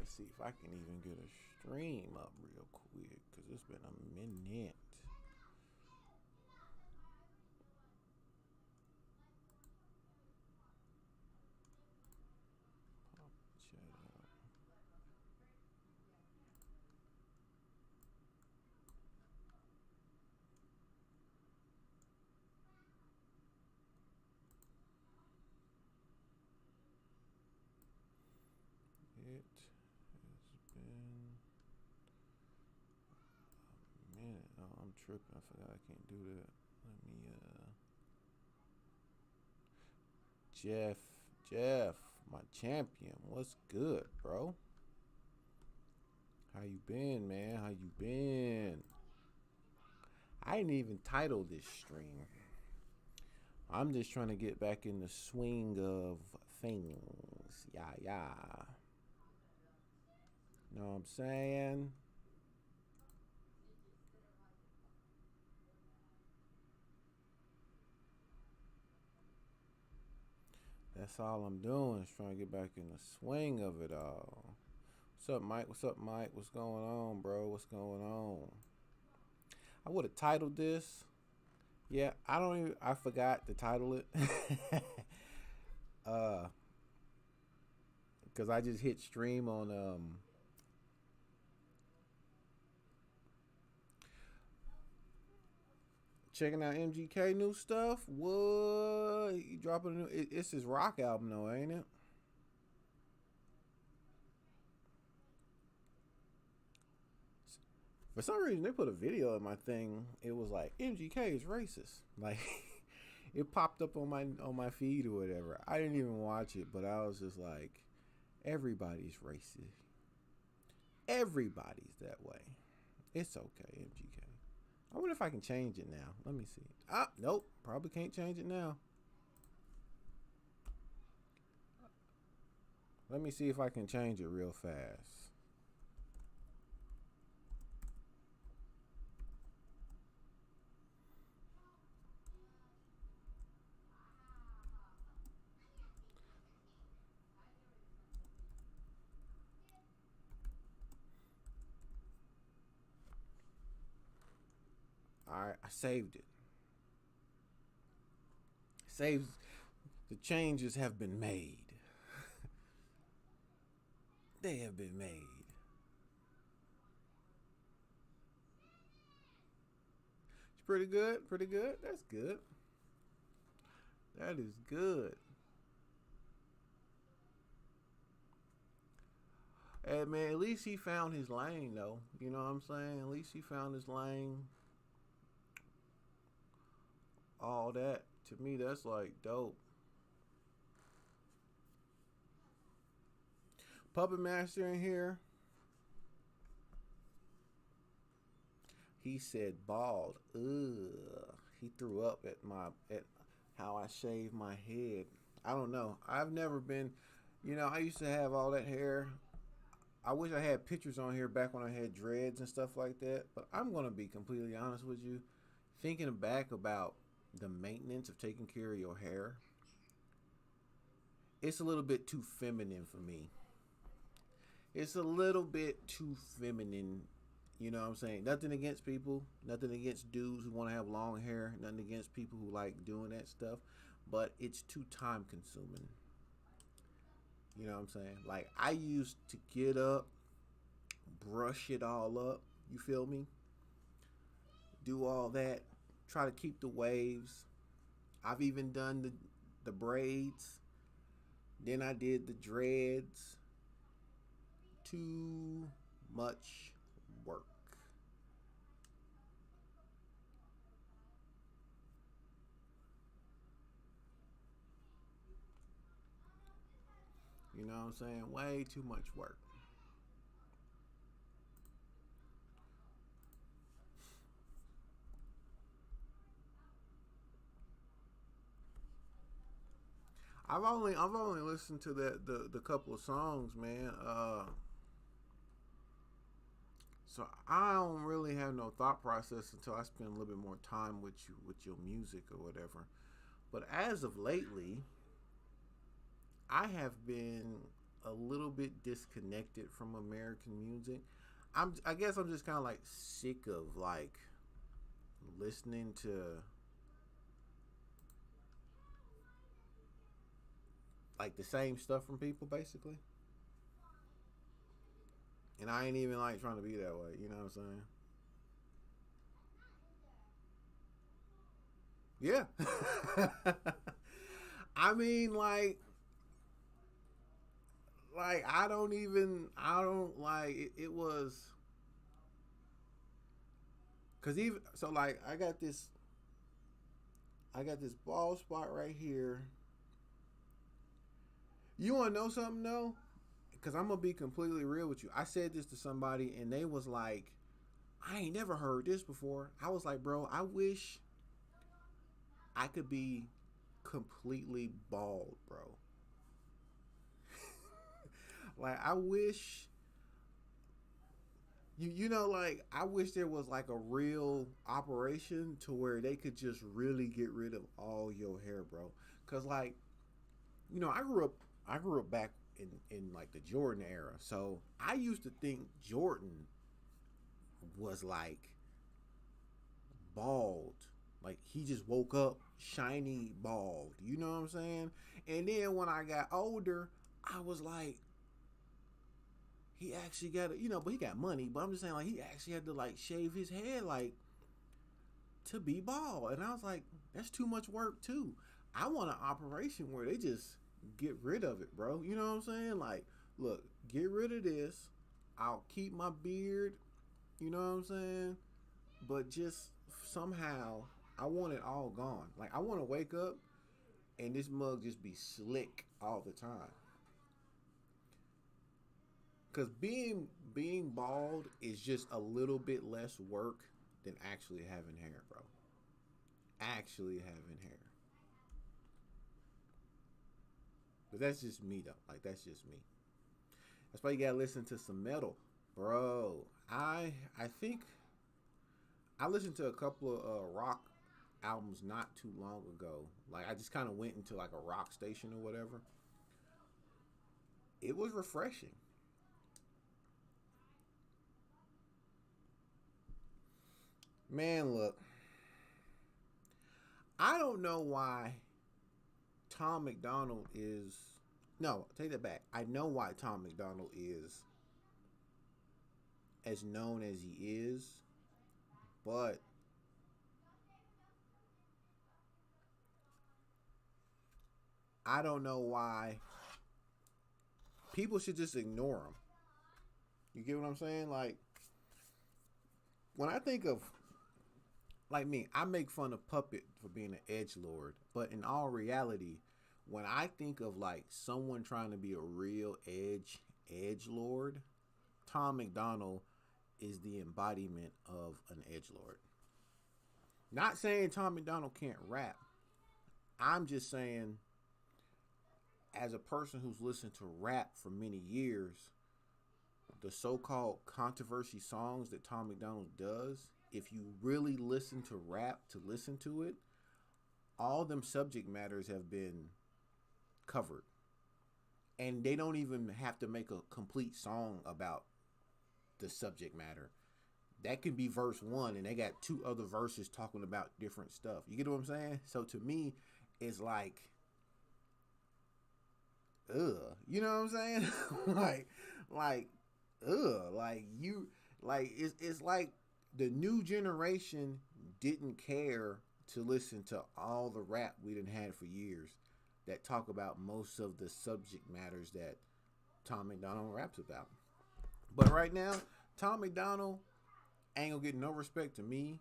to see if I can even get a stream up real quick because it's been a minute. Pop chat out. It has been a minute. Oh, I'm tripping. I forgot I can't do that. Let me Jeff, my champion. What's good, bro? How you been, man? How you been? I didn't even title this stream. I'm just trying to get back in the swing of things. Yeah. Know what I'm saying? That's all I'm doing is trying to get back in the swing of it all. What's up, Mike? What's up, Mike? What's going on, bro? What's going on? I would have titled this. Yeah, I forgot to title it. Cause I just hit stream on checking out MGK new stuff. What? You dropping a new? It's his rock album though, ain't it? For some reason, they put a video in my thing. It was like MGK is racist. Like it popped up on my feed or whatever. I didn't even watch it, but I was just like, everybody's racist. Everybody's that way. It's okay, MGK. I wonder if I can change it now. Let me see. Nope. Probably can't change it now. Let me see if I can change it real fast. Alright, I saved it. Saves. The changes have been made. They have been made. It's pretty good. Pretty good. That's good. That is good. Hey man, at least he found his lane though. You know what I'm saying? At least he found his lane. All that. To me, that's like dope. Puppet Master in here. He said bald. Ugh. He threw up at how I shave my head. I don't know. I've never been, I used to have all that hair. I wish I had pictures on here back when I had dreads and stuff like that. But I'm going to be completely honest with you. Thinking back about the maintenance of taking care of your hair, it's a little bit too feminine for me. It's a little bit too feminine. You know what I'm saying? Nothing against people. Nothing against dudes who want to have long hair. Nothing against people who like doing that stuff. But it's too time consuming. You know what I'm saying? Like, I used to get up, brush it all up. You feel me? Do all that. Try to keep the waves. I've even done the braids. Then I did the dreads. Too much work. You know what I'm saying? Way too much work. I've only listened to the couple of songs, man. So I don't really have no thought process until I spend a little bit more time with you with your music or whatever. But as of lately, I have been a little bit disconnected from American music. I guess I'm just kind of like sick of like listening to like the same stuff from people basically. And I ain't even like trying to be that way, you know what I'm saying? Yeah. I mean like I don't like it was cuz even so like I got this bald spot right here. You want to know something though? Cuz I'm going to be completely real with you. I said this to somebody and they was like, I ain't never heard this before. I was like, bro, I wish I could be completely bald, bro. Like I wish you know like I wish there was like a real operation to where they could just really get rid of all your hair, bro. Cuz like you know, I grew up back in like the Jordan era. So I used to think Jordan was like bald. Like he just woke up shiny bald. You know what I'm saying? And then when I got older, I was like, he actually got a, you know, but he got money. But I'm just saying, like, he actually had to like shave his head, like, to be bald. And I was like, that's too much work too. I want an operation where they just get rid of it, bro. You know what I'm saying? Like, look, get rid of this. I'll keep my beard. You know what I'm saying? But just somehow, I want it all gone. Like, I want to wake up and this mug just be slick all the time. Cause being bald is just a little bit less work than actually having hair, bro. Actually having hair. But that's just me though. Like that's just me. That's why you gotta listen to some metal, bro. I think I listened to a couple of rock albums not too long ago. Like I just kind of went into like a rock station or whatever. It was refreshing. Man, look, I don't know why Tom McDonald is. No, take that back. I know why Tom McDonald is as known as he is, but I don't know why people should just ignore him. You get what I'm saying? Like, when I think of, like me, I make fun of Puppet for being an edge lord, but in all reality, when I think of like someone trying to be a real edge lord, Tom McDonald is the embodiment of an edge lord. Not saying Tom McDonald can't rap. I'm just saying, as a person who's listened to rap for many years, the so-called controversy songs that Tom McDonald does, if you really listen to rap to listen to it, all them subject matters have been covered. And they don't even have to make a complete song about the subject matter. That can be verse one and they got two other verses talking about different stuff. You get what I'm saying? So to me, it's like, ugh. You know what I'm saying? like, ugh. Like you, like it's like the new generation didn't care to listen to all the rap we done had for years that talk about most of the subject matters that Tom McDonald raps about. But right now, Tom McDonald ain't gonna get no respect to me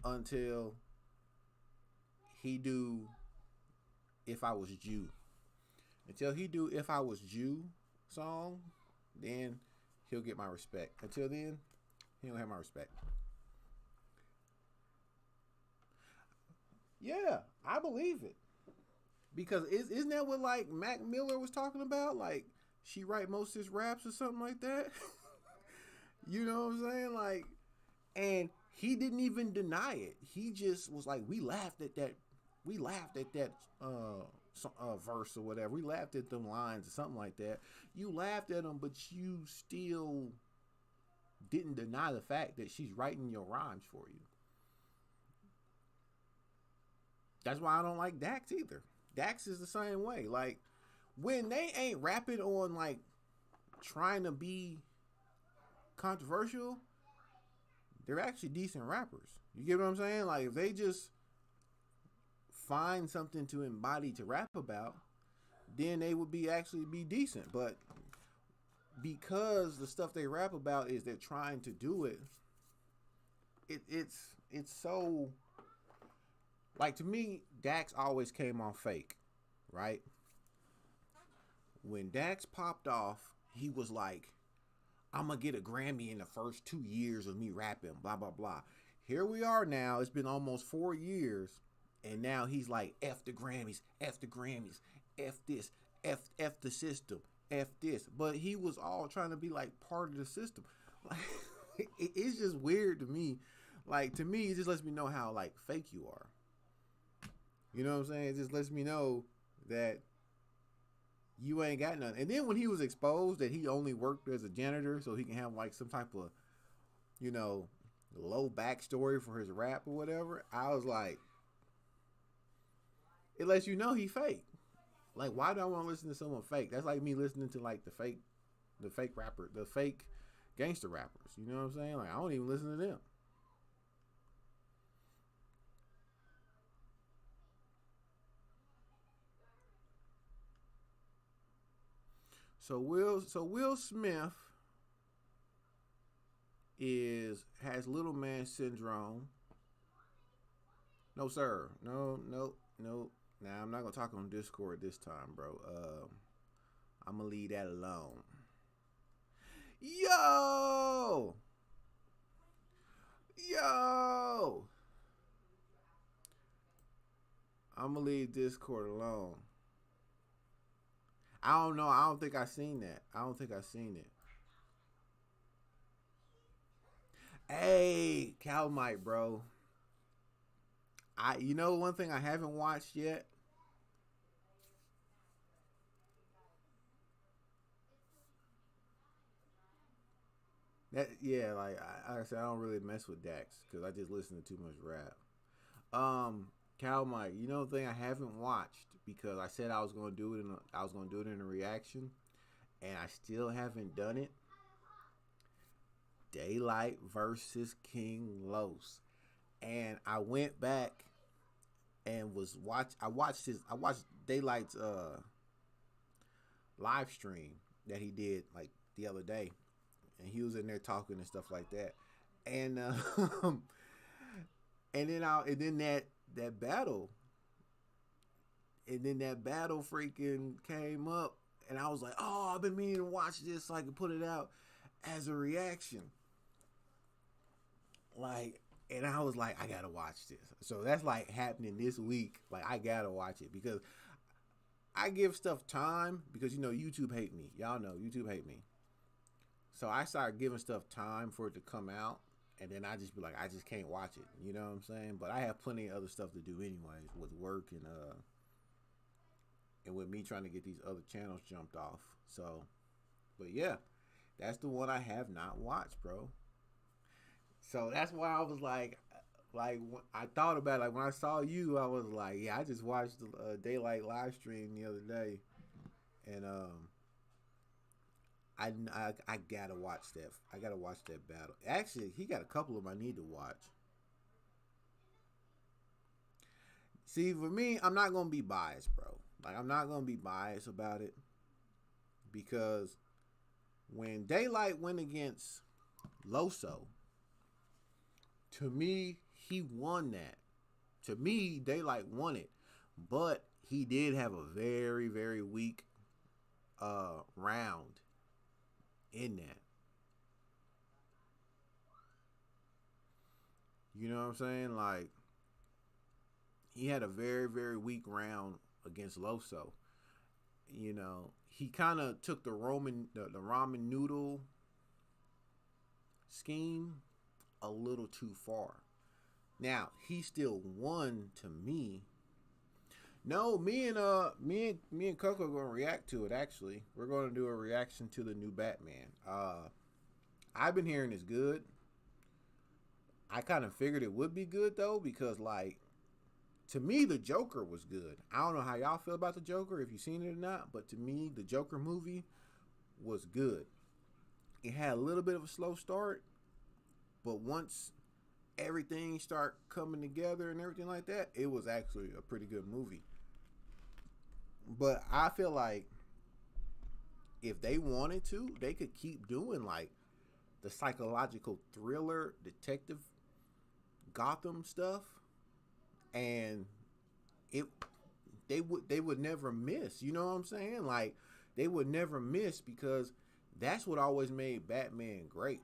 until he do If I Was Jew. Until he do If I Was Jew song, then he'll get my respect. Until then, he don't have my respect. Yeah, I believe it. Because isn't that what like Mac Miller was talking about? Like she write most of his raps or something like that. You know what I'm saying? Like, and he didn't even deny it. He just was like, we laughed at that verse or whatever. We laughed at them lines or something like that. You laughed at them, but you still didn't deny the fact that she's writing your rhymes for you. That's why I don't like Dax either. Dax is the same way. Like, when they ain't rapping on, like, trying to be controversial, they're actually decent rappers. You get what I'm saying? Like, if they just find something to embody to rap about, then they would actually be decent. But because the stuff they rap about is they're trying to do it, it's so, like, to me, Dax always came off fake, right? When Dax popped off, he was like, I'm gonna get a Grammy in the first 2 years of me rapping, blah blah blah. Here we are now, it's been almost 4 years, and now he's like, F the Grammys, F the Grammys, F this, F the system, F this. But he was all trying to be like part of the system. Like, it's just weird to me. Like, to me, it just lets me know how, like, fake you are. You know what I'm saying? It just lets me know that you ain't got nothing. And then when he was exposed that he only worked as a janitor so he can have, like, some type of, you know, low backstory for his rap or whatever, I was like, it lets you know he fake. Like, why do I want to listen to someone fake? That's like me listening to, like, the fake rapper, the fake gangster rappers. You know what I'm saying? Like, I don't even listen to them. So Will Smith has little man syndrome. No sir. No. Now I'm not gonna talk on Discord this time, bro. I'm gonna leave that alone. Yo. I'm gonna leave Discord alone. I don't know. I don't think I seen that. it. Hey, Cal Mike, bro. You know one thing I haven't watched yet? Like I said, I don't really mess with Dax because I just listen to too much rap. Cal Mike, you know the thing I haven't watched because I said I was gonna do it in a reaction, and I still haven't done it. Daylight versus King Los, and I went back and I watched Daylight's live stream that he did like the other day, and he was in there talking and stuff like that, and and then that battle, freaking came up, and I was like, oh, I've been meaning to watch this so I can put it out as a reaction. Like, and I was like, I gotta watch this. So that's like happening this week. Like, I gotta watch it because I give stuff time because, you know, YouTube hate me. Y'all know YouTube hate me. So I started giving stuff time for it to come out, and then I just be like, I just can't watch it. You know what I'm saying? But I have plenty of other stuff to do anyways with work and with me trying to get these other channels jumped off. So, but yeah, that's the one I have not watched, bro. So that's why I was like I thought about it. Like when I saw you, I was like, yeah, I just watched the Daylight live stream the other day, and I gotta watch that. I gotta watch that battle. Actually, he got a couple of them I need to watch. See, for me, I'm not gonna be biased, bro. Like, I'm not gonna be biased about it because when Daylight went against Loso, to me, he won that. To me, Daylight won it, but he did have a very, very weak round in that. You know what I'm saying? Like, he had a very, very weak round against Loso. You know, he kind of took the ramen noodle scheme a little too far. Now, he still won to me. No, me and Coco are gonna react to it. Actually, we're gonna do a reaction to the new Batman. I've been hearing it's good. I kind of figured it would be good though, because like to me the Joker was good. I don't know how y'all feel about the Joker, if you've seen it or not, but to me the Joker movie was good. It had a little bit of a slow start, but once everything start coming together and everything like that, it was actually a pretty good movie. But I feel like if they wanted to, they could keep doing like the psychological thriller detective Gotham stuff, and it they would never miss. You know what I'm saying? Like they would never miss, because that's what always made Batman great.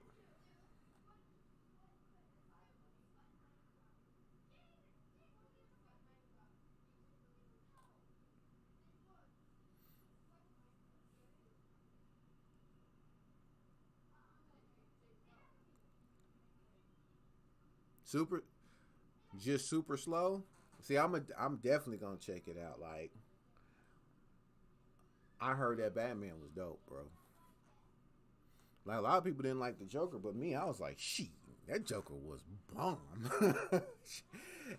Super, just super slow. See, I'm definitely gonna check it out. Like I heard that Batman was dope, bro. Like a lot of people didn't like the Joker, but me, I was like, shit, that Joker was bomb.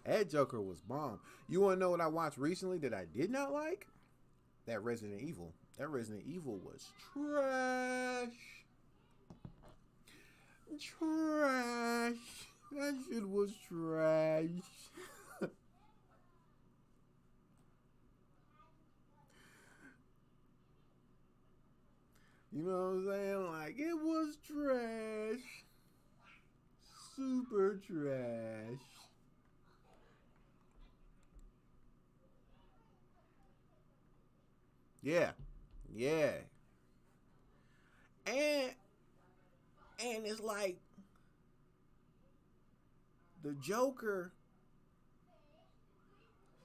That Joker was bomb. You wanna know what I watched recently that I did not like? That Resident Evil. That Resident Evil was trash. Trash. That shit was trash. You know what I'm saying? Like it was trash. Super trash. Yeah. Yeah. And it's like the Joker,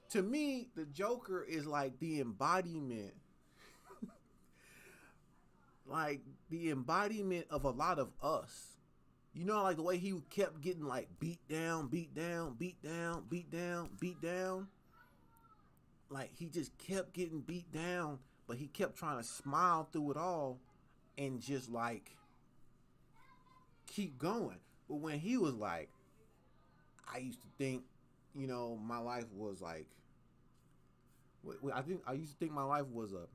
to me, the Joker is like the embodiment, like the embodiment of a lot of us. You know, like the way he kept getting like beat down, beat down, beat down, beat down, beat down. Like he just kept getting beat down, but he kept trying to smile through it all and just like keep going. But when he was like, I used to think, my life was like, I think I used to think my life was a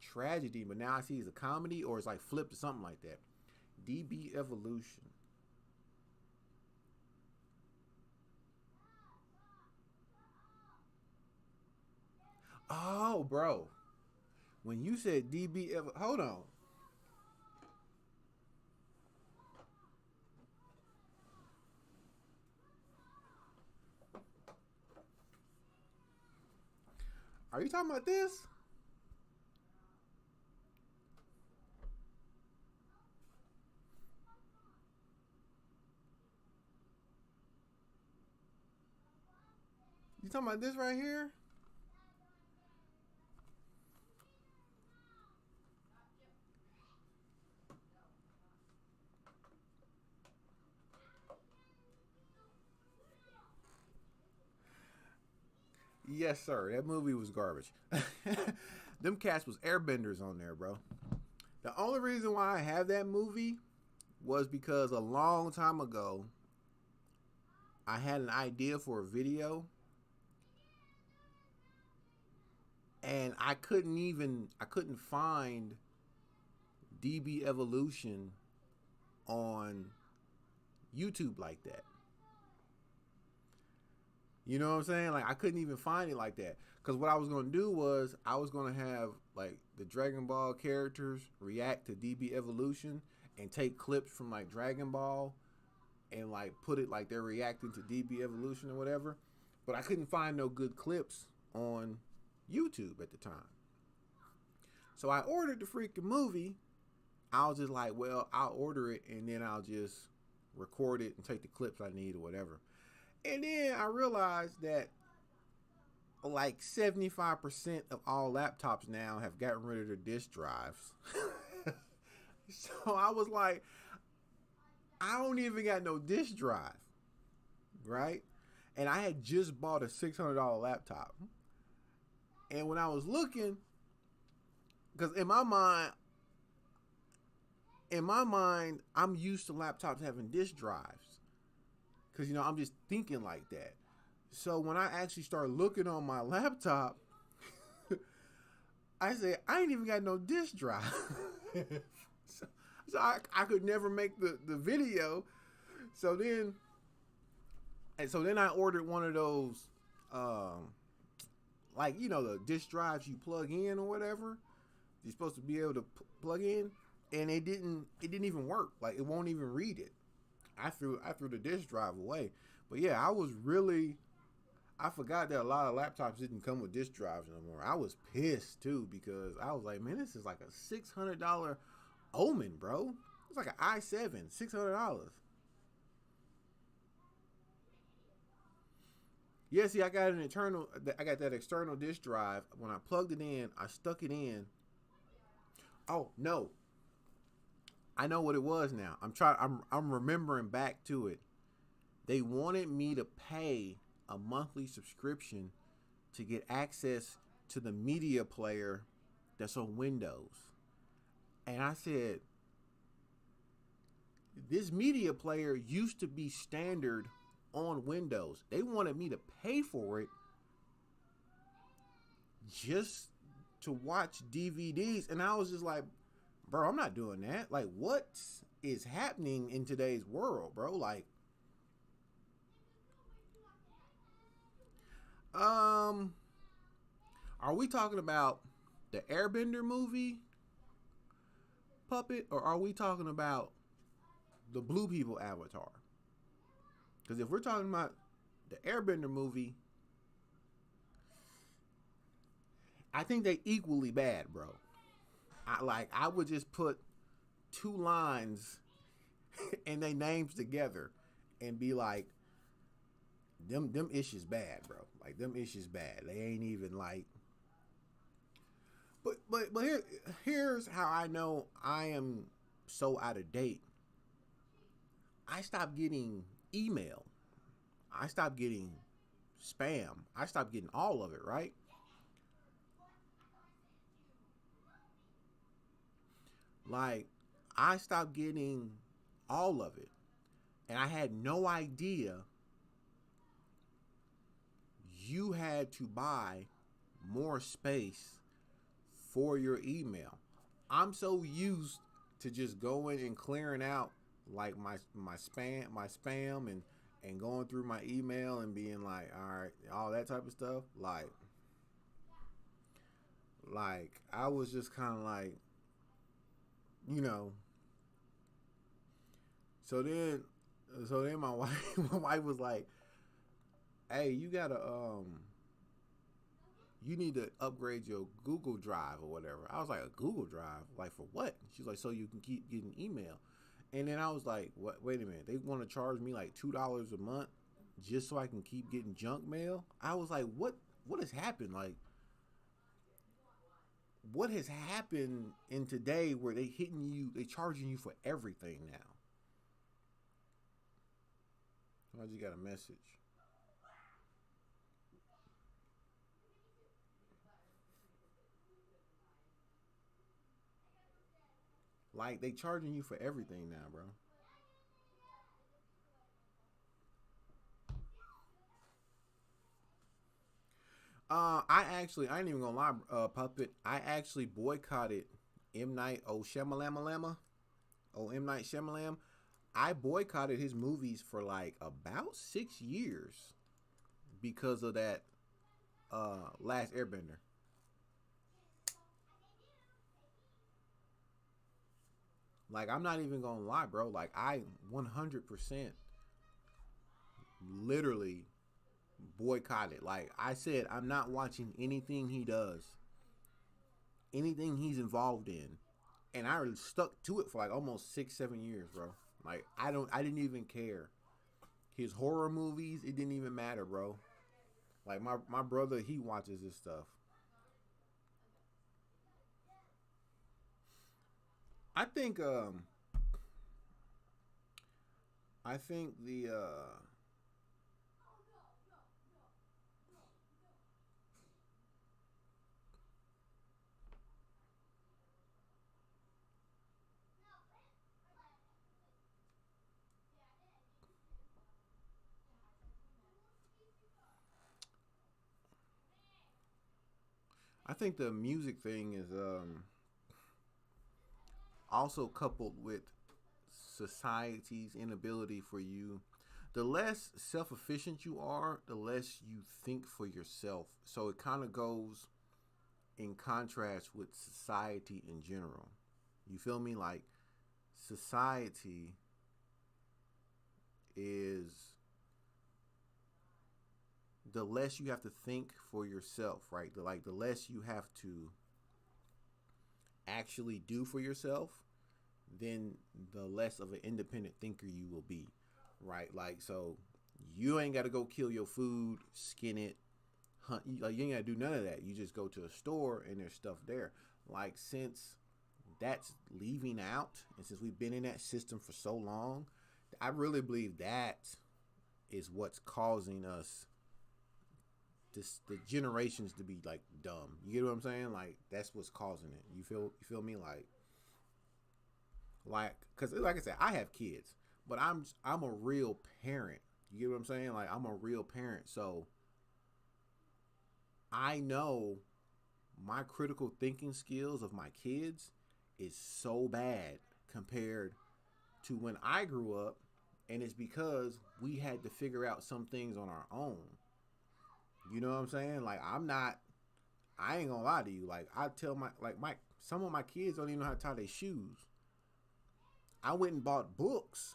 tragedy, but now I see it's a comedy, or it's like flipped or something like that. DB Evolution. Oh, bro. When you said hold on. Are you talking about this? You talking about this right here? Yes, sir. That movie was garbage. Them cats was airbenders on there, bro. The only reason why I have that movie was because a long time ago I had an idea for a video, and I couldn't find DB Evolution on YouTube like that. You know what I'm saying? Like I couldn't even find it like that. Cause what I was gonna do was I was gonna have like the Dragon Ball characters react to DB Evolution and take clips from like Dragon Ball and like put it like they're reacting to DB Evolution or whatever. But I couldn't find no good clips on YouTube at the time. So I ordered the freaking movie. I was just like, well, I'll order it and then I'll just record it and take the clips I need or whatever. And then I realized that like 75% of all laptops now have gotten rid of their disk drives. So I was like, I don't even got no disk drive, right? And I had just bought a $600 laptop. And when I was looking, because in my mind, I'm used to laptops having disk drives. Because, you know, I'm just thinking like that. So when I actually started looking on my laptop, I said, I ain't even got no disk drive. so I could never make the video. So then I ordered one of those, like, you know, the disk drives you plug in or whatever. You're supposed to be able to plug in, and it didn't even work. Like, it won't even read it. I threw the disk drive away. But yeah, I forgot that a lot of laptops didn't come with disk drives no more. I was pissed too, because I was like, man, this is like a $600 Omen, bro. It's like an i7, $600. Yeah, see, I got that external disk drive. When I plugged it in, I stuck it in. Oh no, I know what it was now. I'm remembering back to it. They wanted me to pay a monthly subscription to get access to the media player that's on Windows. And I said, this media player used to be standard on Windows. They wanted me to pay for it just to watch DVDs. And I was just like, bro, I'm not doing that. Like, what is happening in today's world, bro? Like, are we talking about the Airbender movie, Puppet, or are we talking about the Blue People Avatar? Because if we're talking about the Airbender movie, I think they equally bad, bro. I would just put two lines and they names together and be like, them issues bad, bro. Like, them issues bad. They ain't even like. But here's how I know I am so out of date. I stopped getting email. I stopped getting spam. I stopped getting all of it, right? Like, I stopped getting all of it. And I had no idea you had to buy more space for your email. I'm so used to just going and clearing out like my spam and going through my email and being like, all right, all that type of stuff. Like I was just kind of like, you know. So then my wife was like, hey, you need to upgrade your Google Drive or whatever. I was like, a Google Drive? Like, for what? She's like, so you can keep getting email. And then I was like, what? Wait a minute. They want to charge me like $2 a month just so I can keep getting junk mail? I was like, what has happened? Like, what has happened in today where they charging you for everything now? I just got a message. Like, they charging you for everything now, bro. I ain't even gonna lie, Puppet. I actually boycotted M. Night Shyamalan. M. Night Shyamalan. I boycotted his movies for like about 6 years because of that Last Airbender. Like, I'm not even gonna lie, bro. Like, I 100% literally boycotted. Like I said, I'm not watching anything he does, anything he's involved in, and I stuck to it for like almost 6-7 years, bro. Like I didn't even care. His horror movies, it didn't even matter, bro. Like my brother, he watches this stuff. I think I think I think the music thing is also coupled with society's inability for you. The less self-efficient you are, the less you think for yourself. So it kind of goes in contrast with society in general. You feel me? Like society is the less you have to think for yourself, right? The less you have to actually do for yourself, then the less of an independent thinker you will be, right? Like, so you ain't got to go kill your food, skin it, hunt. Like, you ain't got to do none of that. You just go to a store and there's stuff there. Like, since that's leaving out, and since we've been in that system for so long, I really believe that is what's causing us the generations to be like dumb. You get what I'm saying? Like, that's what's causing it. You feel me? Like, cause like I said, I have kids, but I'm a real parent. You get what I'm saying? Like, I'm a real parent, so I know my critical thinking skills of my kids is so bad compared to when I grew up, and it's because we had to figure out some things on our own. You know what I'm saying? Like, I ain't gonna lie to you. Like, I tell some of my kids don't even know how to tie their shoes. I went and bought books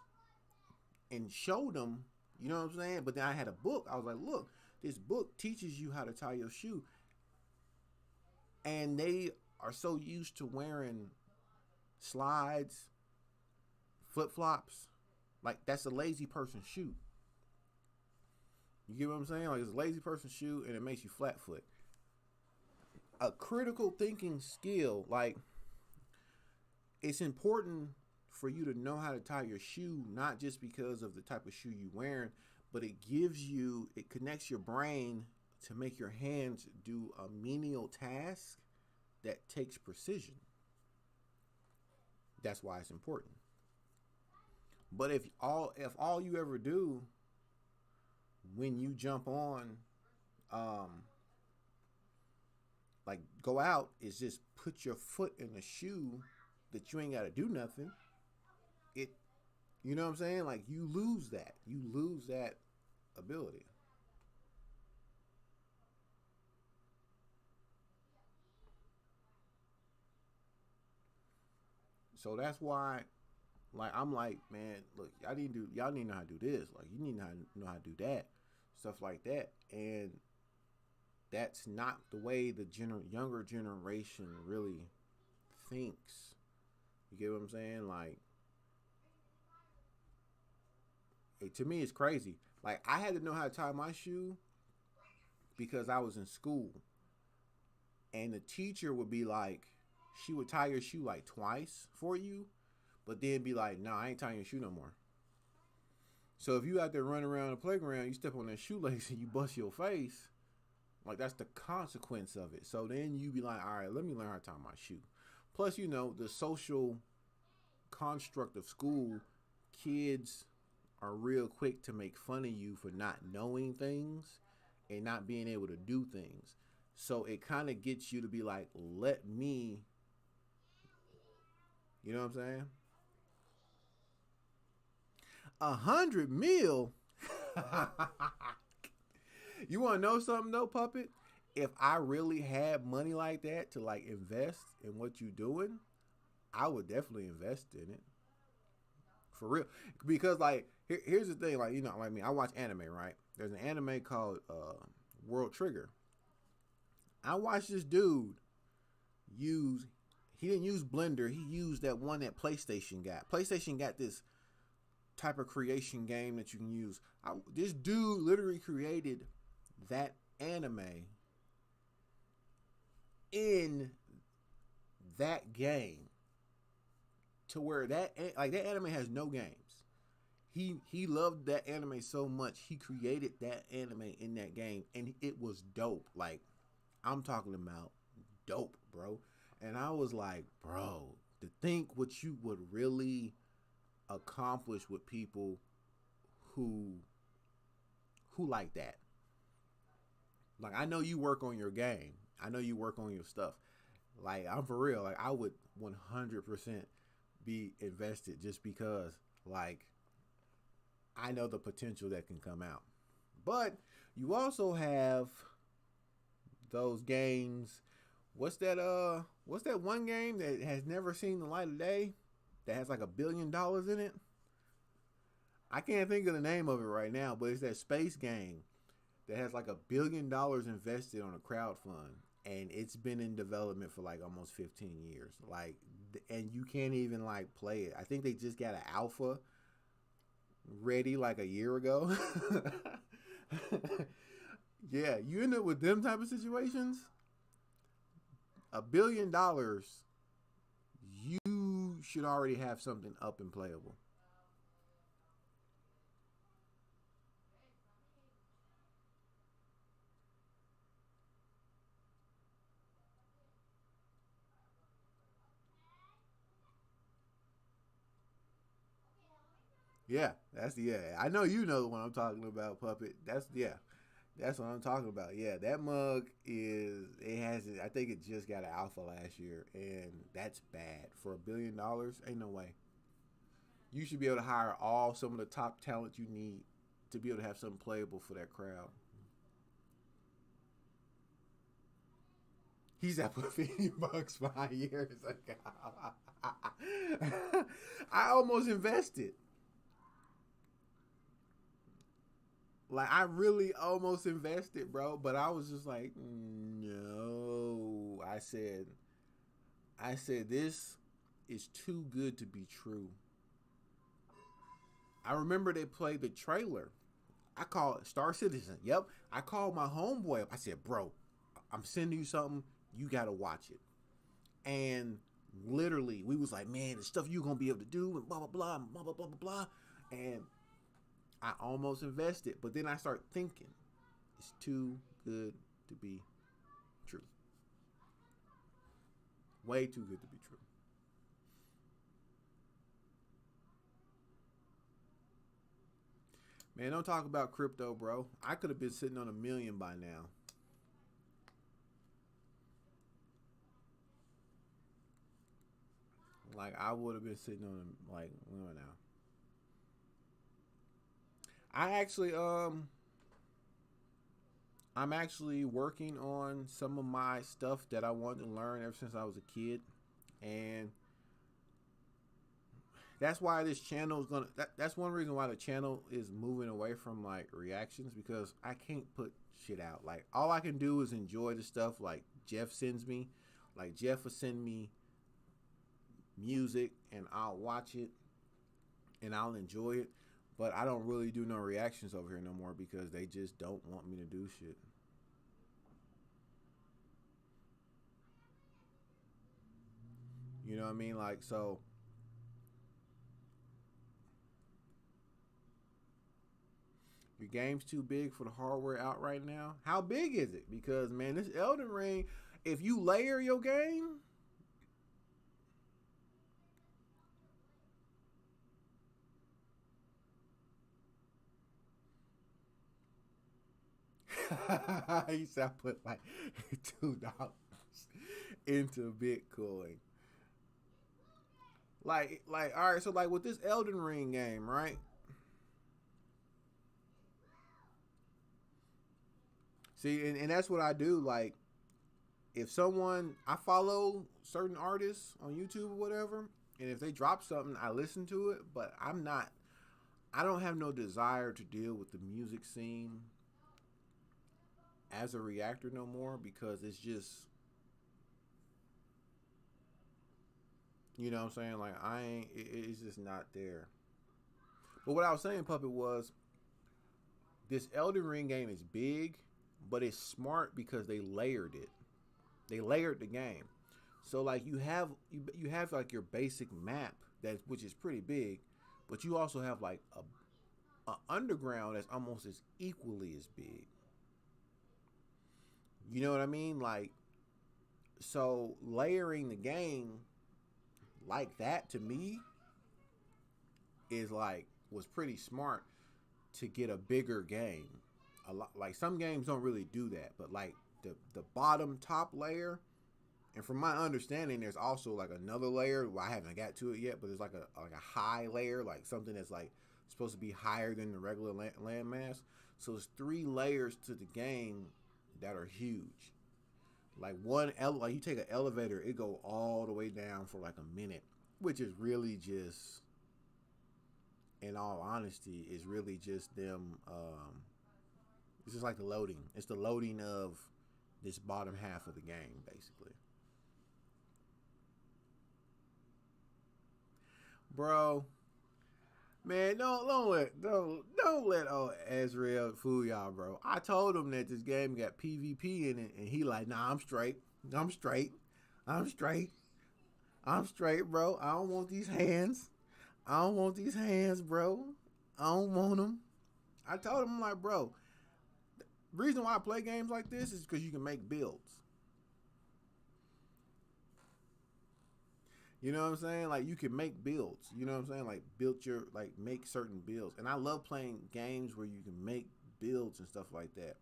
and showed them, you know what I'm saying? But then I had a book. I was like, look, this book teaches you how to tie your shoe. And they are so used to wearing slides, flip-flops. Like, that's a lazy person's shoe. You get what I'm saying? Like, it's a lazy person's shoe and it makes you flat foot. A critical thinking skill, like, it's important for you to know how to tie your shoe, not just because of the type of shoe you're wearing, but it connects your brain to make your hands do a menial task that takes precision. That's why it's important. But if all you ever do when you jump on, like, go out, is just put your foot in a shoe that you ain't got to do nothing, you know what I'm saying? Like, you lose that ability. So that's why, like, I'm like, man, look, y'all need to know how to do this. Like, you need to know how to do that, stuff like that. And that's not the way the younger generation really thinks. You get what I'm saying? Like, to me, it's crazy. Like, I had to know how to tie my shoe because I was in school, and the teacher would be like, she would tie your shoe like twice for you, but then be like, "No, I ain't tying your shoe no more." So if you out there running around the playground, you step on that shoelace and you bust your face, like, that's the consequence of it. So then you be like, "All right, let me learn how to tie my shoe." Plus, you know, the social construct of school, kids are real quick to make fun of you for not knowing things and not being able to do things. So it kind of gets you to be like, let me, you know what I'm saying? 100 mil. You want to know something though, Puppet? If I really had money like that to, like, invest in what you doing, I would definitely invest in it. For real. Because, like, here's the thing. Like, you know, like me, I watch anime, right? There's an anime called World Trigger. I watched this dude he didn't use Blender. He used that one that PlayStation got. PlayStation got this type of creation game that you can use. This dude literally created that anime in that game, to where that anime has no games. He loved that anime so much, he created that anime in that game, and it was dope. Like, I'm talking about dope, bro. And I was like, bro, to think what you would really accomplish with people who like that. Like, I know you work on your game, I know you work on your stuff. Like I'm for real. Like I would 100% be invested just because like I know the potential that can come out. But you also have those games. What's that one game that has never seen the light of day that has like $1 billion in it? I can't think of the name of it right now, but it's that space game that has like $1 billion invested on a crowd fund, and it's been in development for like almost 15 years. Like, and you can't even like play it. I think they just got an alpha ready like a year ago. Yeah, you end up with them type of situations. $1 billion, you should already have something up and playable. Yeah, yeah. I know you know the one I'm talking about, Puppet. That's what I'm talking about. Yeah, that mug is it has I think it just got an alpha last year, and that's bad for $1 billion. Ain't no way. You should be able to hire all some of the top talent you need to be able to have something playable for that crowd. He's at $50 5 years ago. I almost invested. Like I really almost invested, bro, but I was just like, no. I said this is too good to be true. I remember they played the trailer. I called Star Citizen. Yep. I called my homeboy up. I said, bro, I'm sending you something. You gotta watch it. And literally, we was like, man, the stuff you gonna be able to do and blah blah blah blah blah blah blah blah. And I almost invested, but then I start thinking, it's too good to be true. Way too good to be true. Man, don't talk about crypto, bro. I could have been sitting on 1 million by now. Like I would have been sitting on like now. I actually I'm actually working on some of my stuff that I wanted to learn ever since I was a kid, and that's why this channel is gonna. That's one reason why the channel is moving away from like reactions because I can't put shit out. Like all I can do is enjoy the stuff like Jeff sends me. Like Jeff will send me music and I'll watch it and I'll enjoy it. But I don't really do no reactions over here no more because they just don't want me to do shit. You know what I mean? Like so your game's too big for the hardware out right now. How big is it? Because man, this Elden Ring, if you layer your game, he said I put like $2 into Bitcoin. All right, so like with this Elden Ring game, right? See, and that's what I do. Like, if someone I follow certain artists on YouTube or whatever, and if they drop something, I listen to it. But I don't have no desire to deal with the music scene as a reactor no more because it's just, you know what I'm saying? Like, I ain't, it's just not there. But what I was saying, Puppet, was this Elden Ring game is big, but it's smart because they layered it. They layered the game. So like you have like your basic map that which is pretty big, but you also have like a underground that's almost as equally as big. You know what I mean? Like so layering the game like that to me is like was pretty smart to get a bigger game. A lot like some games don't really do that, but like the bottom top layer. And from my understanding, there's also like another layer. Well, I haven't got to it yet, but there's like a high layer, like something that's like supposed to be higher than the regular landmass. So it's 3 layers to the game that are huge. Like like you take an elevator, it go all the way down for like a minute, which is really just, in all honesty, is really just them. It's just like the loading. It's the loading of this bottom half of the game, basically. Bro, man, don't let old Azrael fool y'all, bro. I told him that this game got PvP in it, and he like, nah, I'm straight. I'm straight. I'm straight. I'm straight, bro. I don't want these hands. I don't want these hands, bro. I don't want them. I told him, I'm like, bro, the reason why I play games like this is because you can make builds. You know what I'm saying? Like, you can make builds. You know what I'm saying? Like, make certain builds. And I love playing games where you can make builds and stuff like that.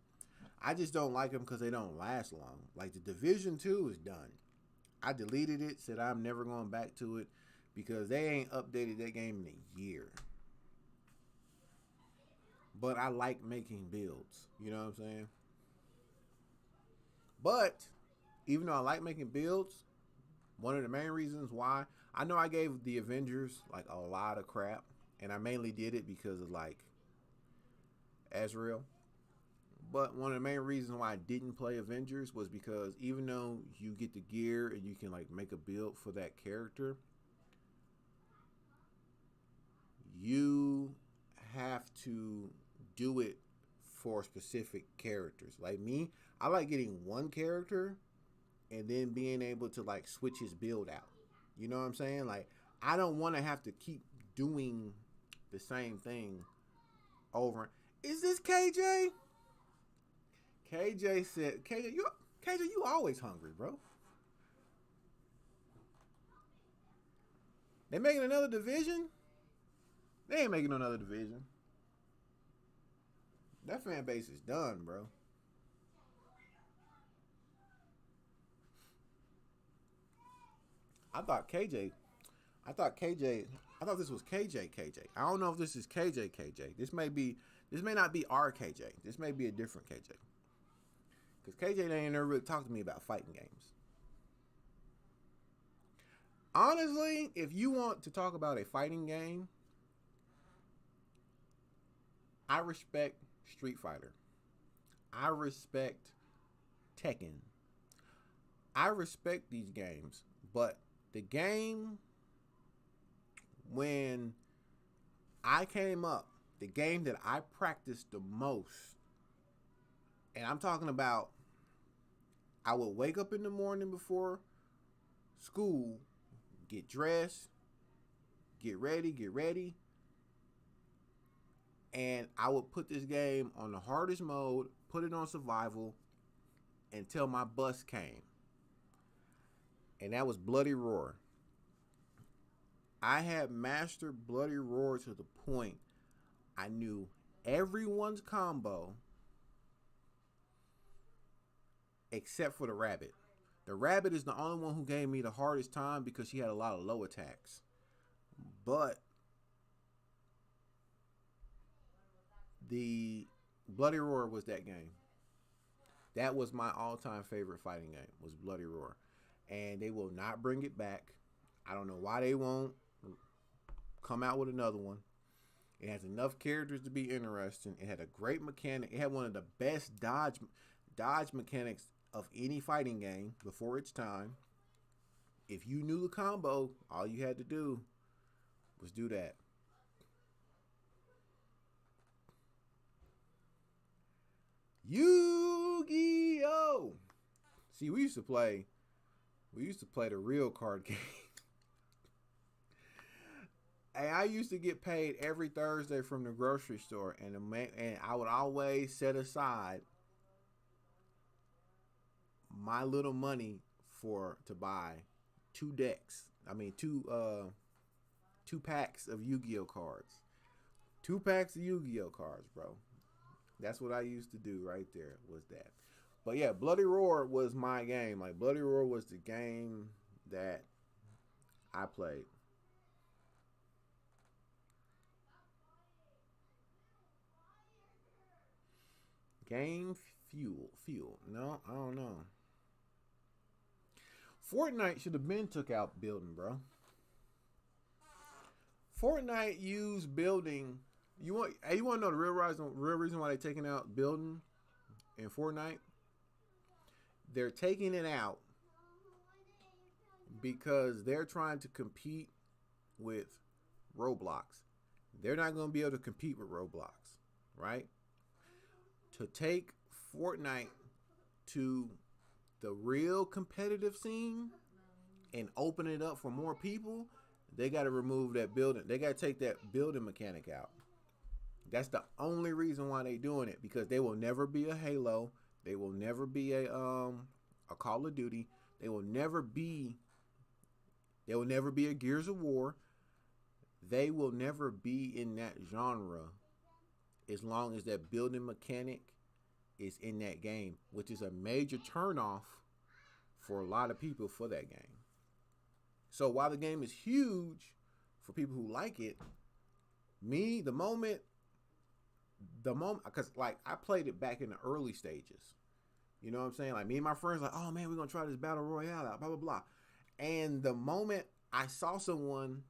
I just don't like them because they don't last long. Like, the Division 2 is done. I deleted it, said I'm never going back to it because they ain't updated that game in a year. But I like making builds. You know what I'm saying? But, even though I like making builds, one of the main reasons why, I know I gave the Avengers like a lot of crap, and I mainly did it because of like Azrael. But one of the main reasons why I didn't play Avengers was because even though you get the gear and you can like make a build for that character, you have to do it for specific characters. Like me, I like getting one character and then being able to like switch his build out. You know what I'm saying? Like, I don't want to have to keep doing the same thing over. Is this KJ? KJ said, KJ, you always hungry, bro. They making another division? They ain't making another division. That fan base is done, bro. I thought this was KJ. I don't know if this is KJ. This may not be our KJ. This may be a different KJ. Because KJ ain't never really talked to me about fighting games. Honestly, if you want to talk about a fighting game, I respect Street Fighter. I respect Tekken. I respect these games, but the game when I came up, the game that I practiced the most, and I'm talking about, I would wake up in the morning before school, get dressed, get ready, and I would put this game on the hardest mode, put it on survival, until my bus came. And that was Bloody Roar. I had mastered Bloody Roar to the point I knew everyone's combo except for the rabbit. The rabbit is the only one who gave me the hardest time because she had a lot of low attacks. But the Bloody Roar was that game. That was my all-time favorite fighting game, was Bloody Roar. And they will not bring it back. I don't know why they won't come out with another one. It has enough characters to be interesting. It had a great mechanic. It had one of the best dodge mechanics of any fighting game before its time. If you knew the combo, all you had to do was do that. Yu-Gi-Oh! See, we used to play the real card game. And I used to get paid every Thursday from the grocery store, and I would always set aside my little money to buy two packs of Yu-Gi-Oh cards. 2 packs of Yu-Gi-Oh cards, bro. That's what I used to do right there, was that. But yeah, Bloody Roar was my game. Like Bloody Roar was the game that I played. Game fuel. No, I don't know. Fortnite should have been took out building, bro. Fortnite used building. You want to know the real reason why they're taking out building in Fortnite? They're taking it out because they're trying to compete with Roblox. They're not going to be able to compete with Roblox, right? To take Fortnite to the real competitive scene and open it up for more people, they got to remove that building. They got to take that building mechanic out. That's the only reason why they doing it, because they will never be a Halo. They will never be a Call of Duty. They will never be a Gears of War. They will never be in that genre as long as that building mechanic is in that game, which is a major turnoff for a lot of people for that game. So while the game is huge for people who like it, the moment, because like I played it back in the early stages. You know what I'm saying? Like me and my friends, like, oh man, we're gonna try this battle royale out, blah blah blah. And the moment I saw someone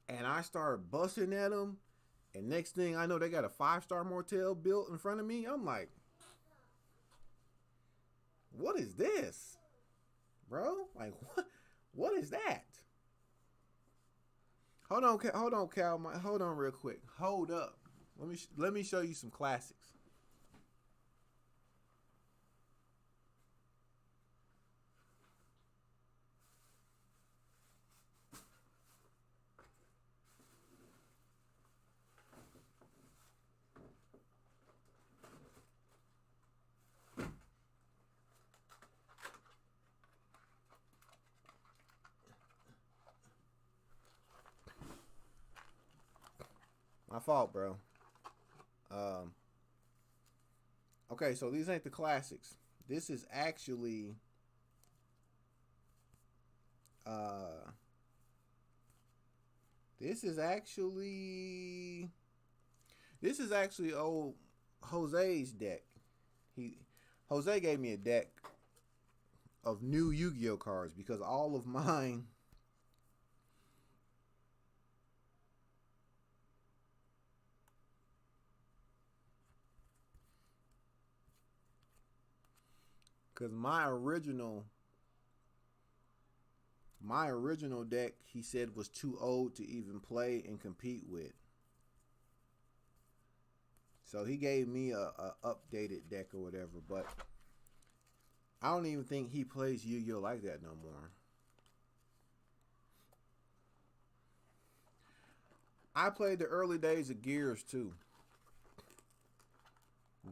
and I started busting at them, and next thing I know, they got a 5-star motel built in front of me. I'm like, what is this, bro? Like, what is that? Hold on, Cal. Hold on, real quick. Hold up. Let me show you some classics. My fault, bro. Okay, so these ain't the classics. This is actually uh this is actually old Jose's deck. Jose gave me a deck of new Yu-Gi-Oh cards because all of mine because my original deck he said was too old to even play and compete with. So he gave me a updated deck or whatever, but I don't even think he plays Yu-Gi-Oh like that no more. I played the early days of Gears too.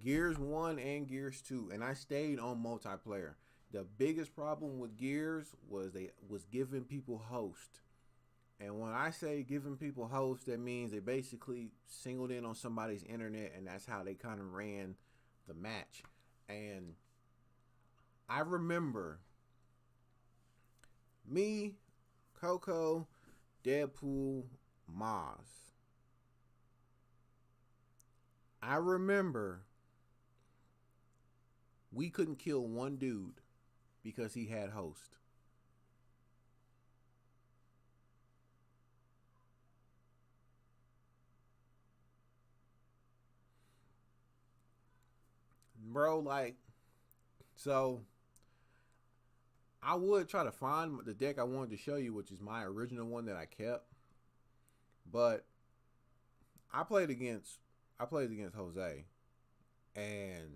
Gears 1 and Gears 2, and I stayed on multiplayer. The biggest problem with Gears was they was giving people host. And when I say giving people host, that means they basically singled in on somebody's internet, and that's how they kind of ran the match. And I remember me, Coco, Deadpool, Maz. I remember we couldn't kill one dude because he had host. Bro, like, so I would try to find the deck I wanted to show you, which is my original one that I kept. But I played against Jose, and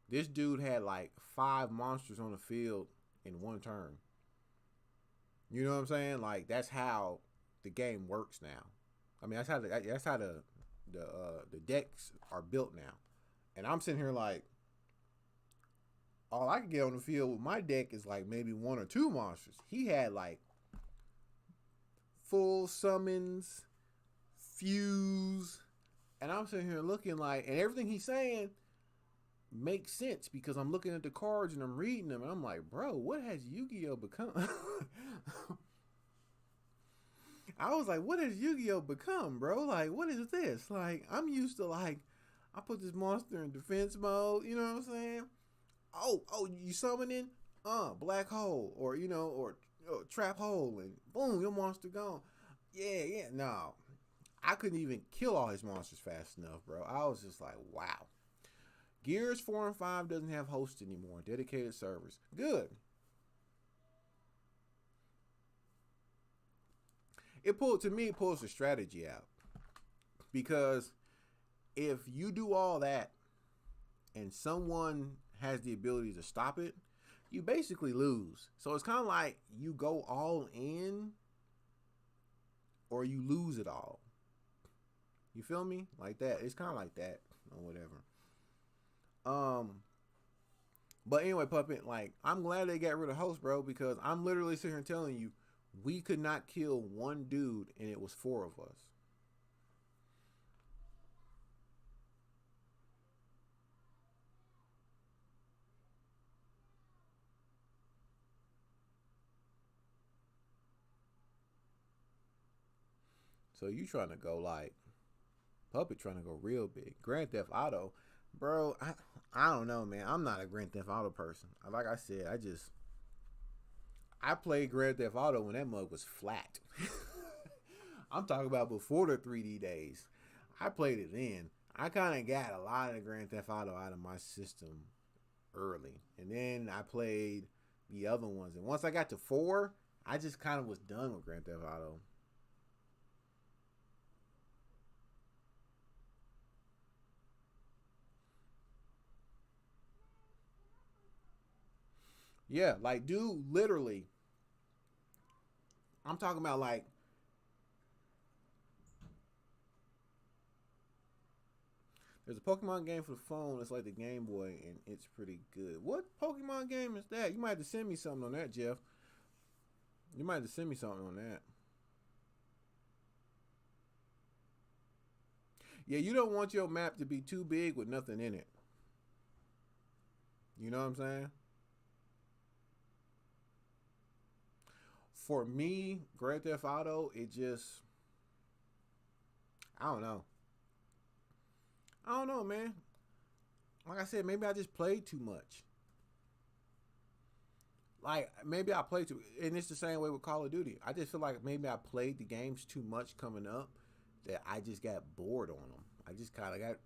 this dude had like 5 monsters on the field in one turn. You know what I'm saying? Like that's how the game works now. I mean, that's how the decks are built now. And I'm sitting here like, all I can get on the field with my deck is like maybe 1 or 2 monsters. He had like full summons, fuse, and I'm sitting here looking like, and everything he's saying, makes sense because I'm looking at the cards and I'm reading them and I'm like, bro, what has Yu-Gi-Oh become? I was like, what has Yu-Gi-Oh become, bro? Like, what is this? Like, I'm used to like, I put this monster in defense mode. You know what I'm saying? Oh, you summoning? Black hole, or trap hole, and boom, your monster gone. Yeah. No, I couldn't even kill all his monsters fast enough, bro. I was just like, wow. Gears 4 and 5 doesn't have hosts anymore. Dedicated servers. Good. It pulls the strategy out. Because if you do all that and someone has the ability to stop it, you basically lose. So it's kind of like you go all in or you lose it all. You feel me? Like that. It's kind of like that or whatever. But anyway, Puppet, like, I'm glad they got rid of host, bro, because I'm literally sitting here telling you we could not kill one dude and it was 4 of us. So you trying to go like Puppet trying to go real big. Grand Theft Auto, bro, I don't know, man. I'm not a Grand Theft Auto person. Like I said, I played Grand Theft Auto when that mug was flat. I'm talking about before the 3D days. I played it then. I kind of got a lot of Grand Theft Auto out of my system early. And then I played the other ones. And once I got to 4, I just kind of was done with Grand Theft Auto. Yeah, like, dude, literally, I'm talking about like, there's a Pokemon game for the phone that's like the Game Boy, and it's pretty good. What Pokemon game is that? You might have to send me something on that, Jeff. You might have to send me something on that. Yeah, you don't want your map to be too big with nothing in it. You know what I'm saying? For me, Grand Theft Auto, it just, I don't know. I don't know, man. Like I said, maybe I just played too much. Like, maybe I played too, and it's the same way with Call of Duty. I just feel like maybe I played the games too much coming up that I just got bored on them. I just kind of got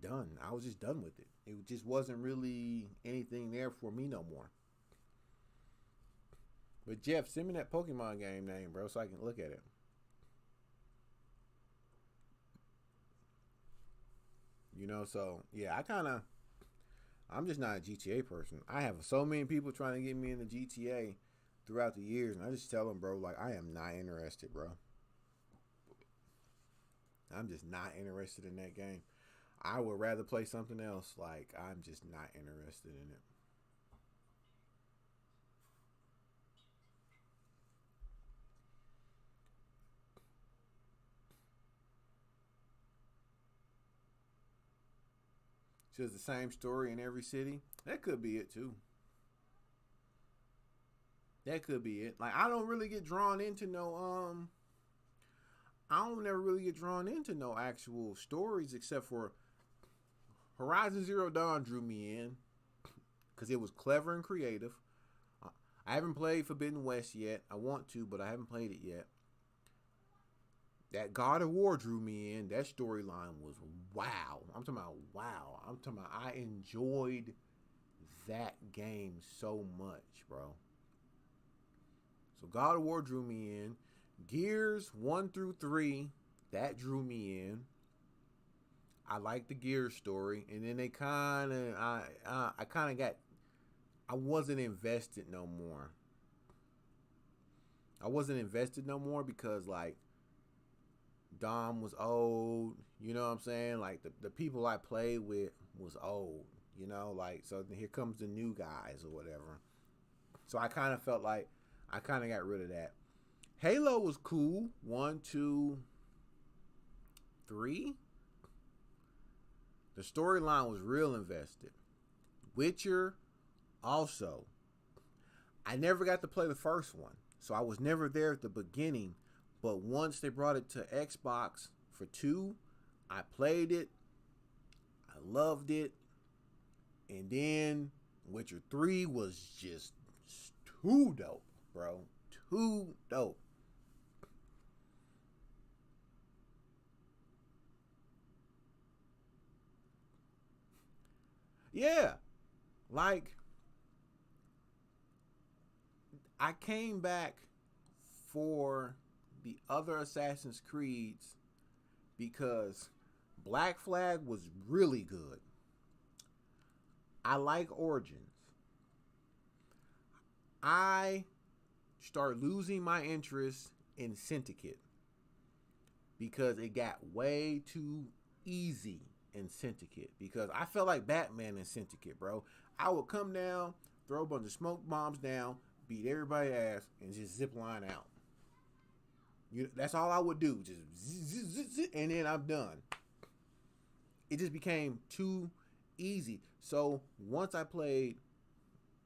done. I was just done with it. It just wasn't really anything there for me no more. But Jeff, send me that Pokemon game name, bro, so I can look at it. So yeah, I'm just not a GTA person. I have so many people trying to get me into GTA throughout the years, and I just tell them, bro, like, I am not interested, bro. I'm just not interested in that game. I would rather play something else. Like, I'm just not interested in it. So it's the same story in every city. That could be it too. That could be it. Like, I don't really get drawn into no I don't never really get drawn into no actual stories except for Horizon Zero Dawn drew me in because it was clever and creative. I haven't played Forbidden West yet. I want to, but I haven't played it yet. That God of War drew me in. That storyline was wow. I'm talking about wow. I'm talking about I enjoyed that game so much, bro. So God of War drew me in. Gears 1 through 3, that drew me in. I like the Gears story, and then they I kind of got, I wasn't invested no more. I wasn't invested no more because like Dom was old, you know what I'm saying? Like the people I played with was old, like, so here comes the new guys or whatever. So I kind of felt like I kind of got rid of that. Halo was cool. 1, 2, 3. The storyline was real invested. Witcher, also. I never got to play the first one, so I was never there at the beginning. But once they brought it to Xbox for 2, I played it. I loved it. And then Witcher 3 was just too dope, bro. Too dope. Yeah. Like, I came back for the other Assassin's Creeds because Black Flag was really good. I like Origins. I start losing my interest in Syndicate because it got way too easy in Syndicate. Because I felt like Batman in Syndicate, bro. I would come down, throw a bunch of smoke bombs down, beat everybody's ass, and just zip line out. That's all I would do. Just zzz, and then I'm done. It just became too easy. So once I played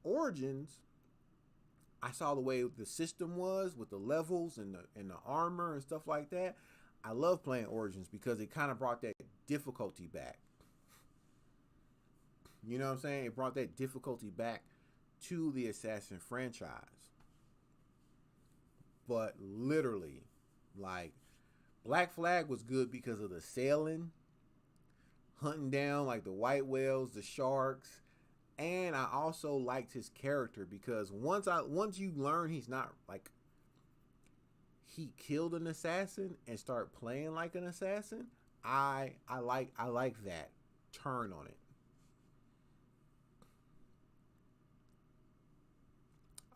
Origins, I saw the way the system was with the levels and the armor and stuff like that. I love playing Origins because it kind of brought that difficulty back. You know what I'm saying? It brought that difficulty back to the Assassin franchise. But literally, like, Black Flag was good because of the sailing, hunting down like the white whales, the sharks, and I also liked his character because once you learn he's not like he killed an assassin and start playing like an assassin, I like that turn on it.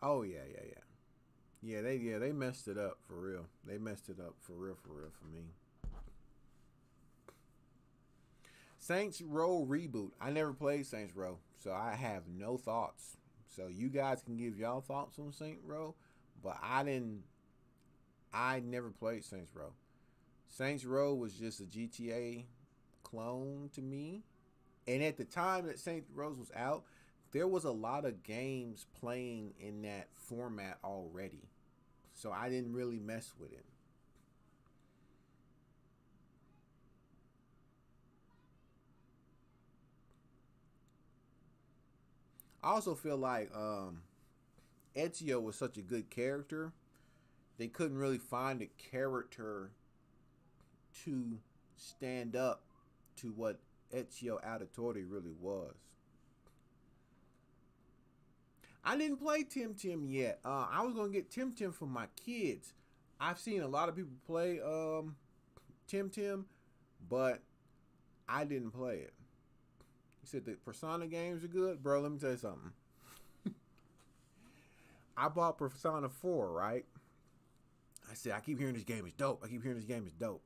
Oh yeah. They messed it up for real. They messed it up for real for me. Saints Row reboot. I never played Saints Row, so I have no thoughts. So you guys can give y'all thoughts on Saints Row, but I didn't. I never played Saints Row. Saints Row was just a GTA clone to me, and at the time that Saints Row was out, there was a lot of games playing in that format already, so I didn't really mess with it. I also feel like Ezio was such a good character. They couldn't really find a character to stand up to what Ezio Auditore really was. I didn't play Tim Tim yet. I was gonna get Tim Tim for my kids. I've seen a lot of people play Tim Tim, but I didn't play it. You said the Persona games are good, bro. Let me tell you something. I bought Persona 4, right? I said I keep hearing this game is dope. I keep hearing this game is dope.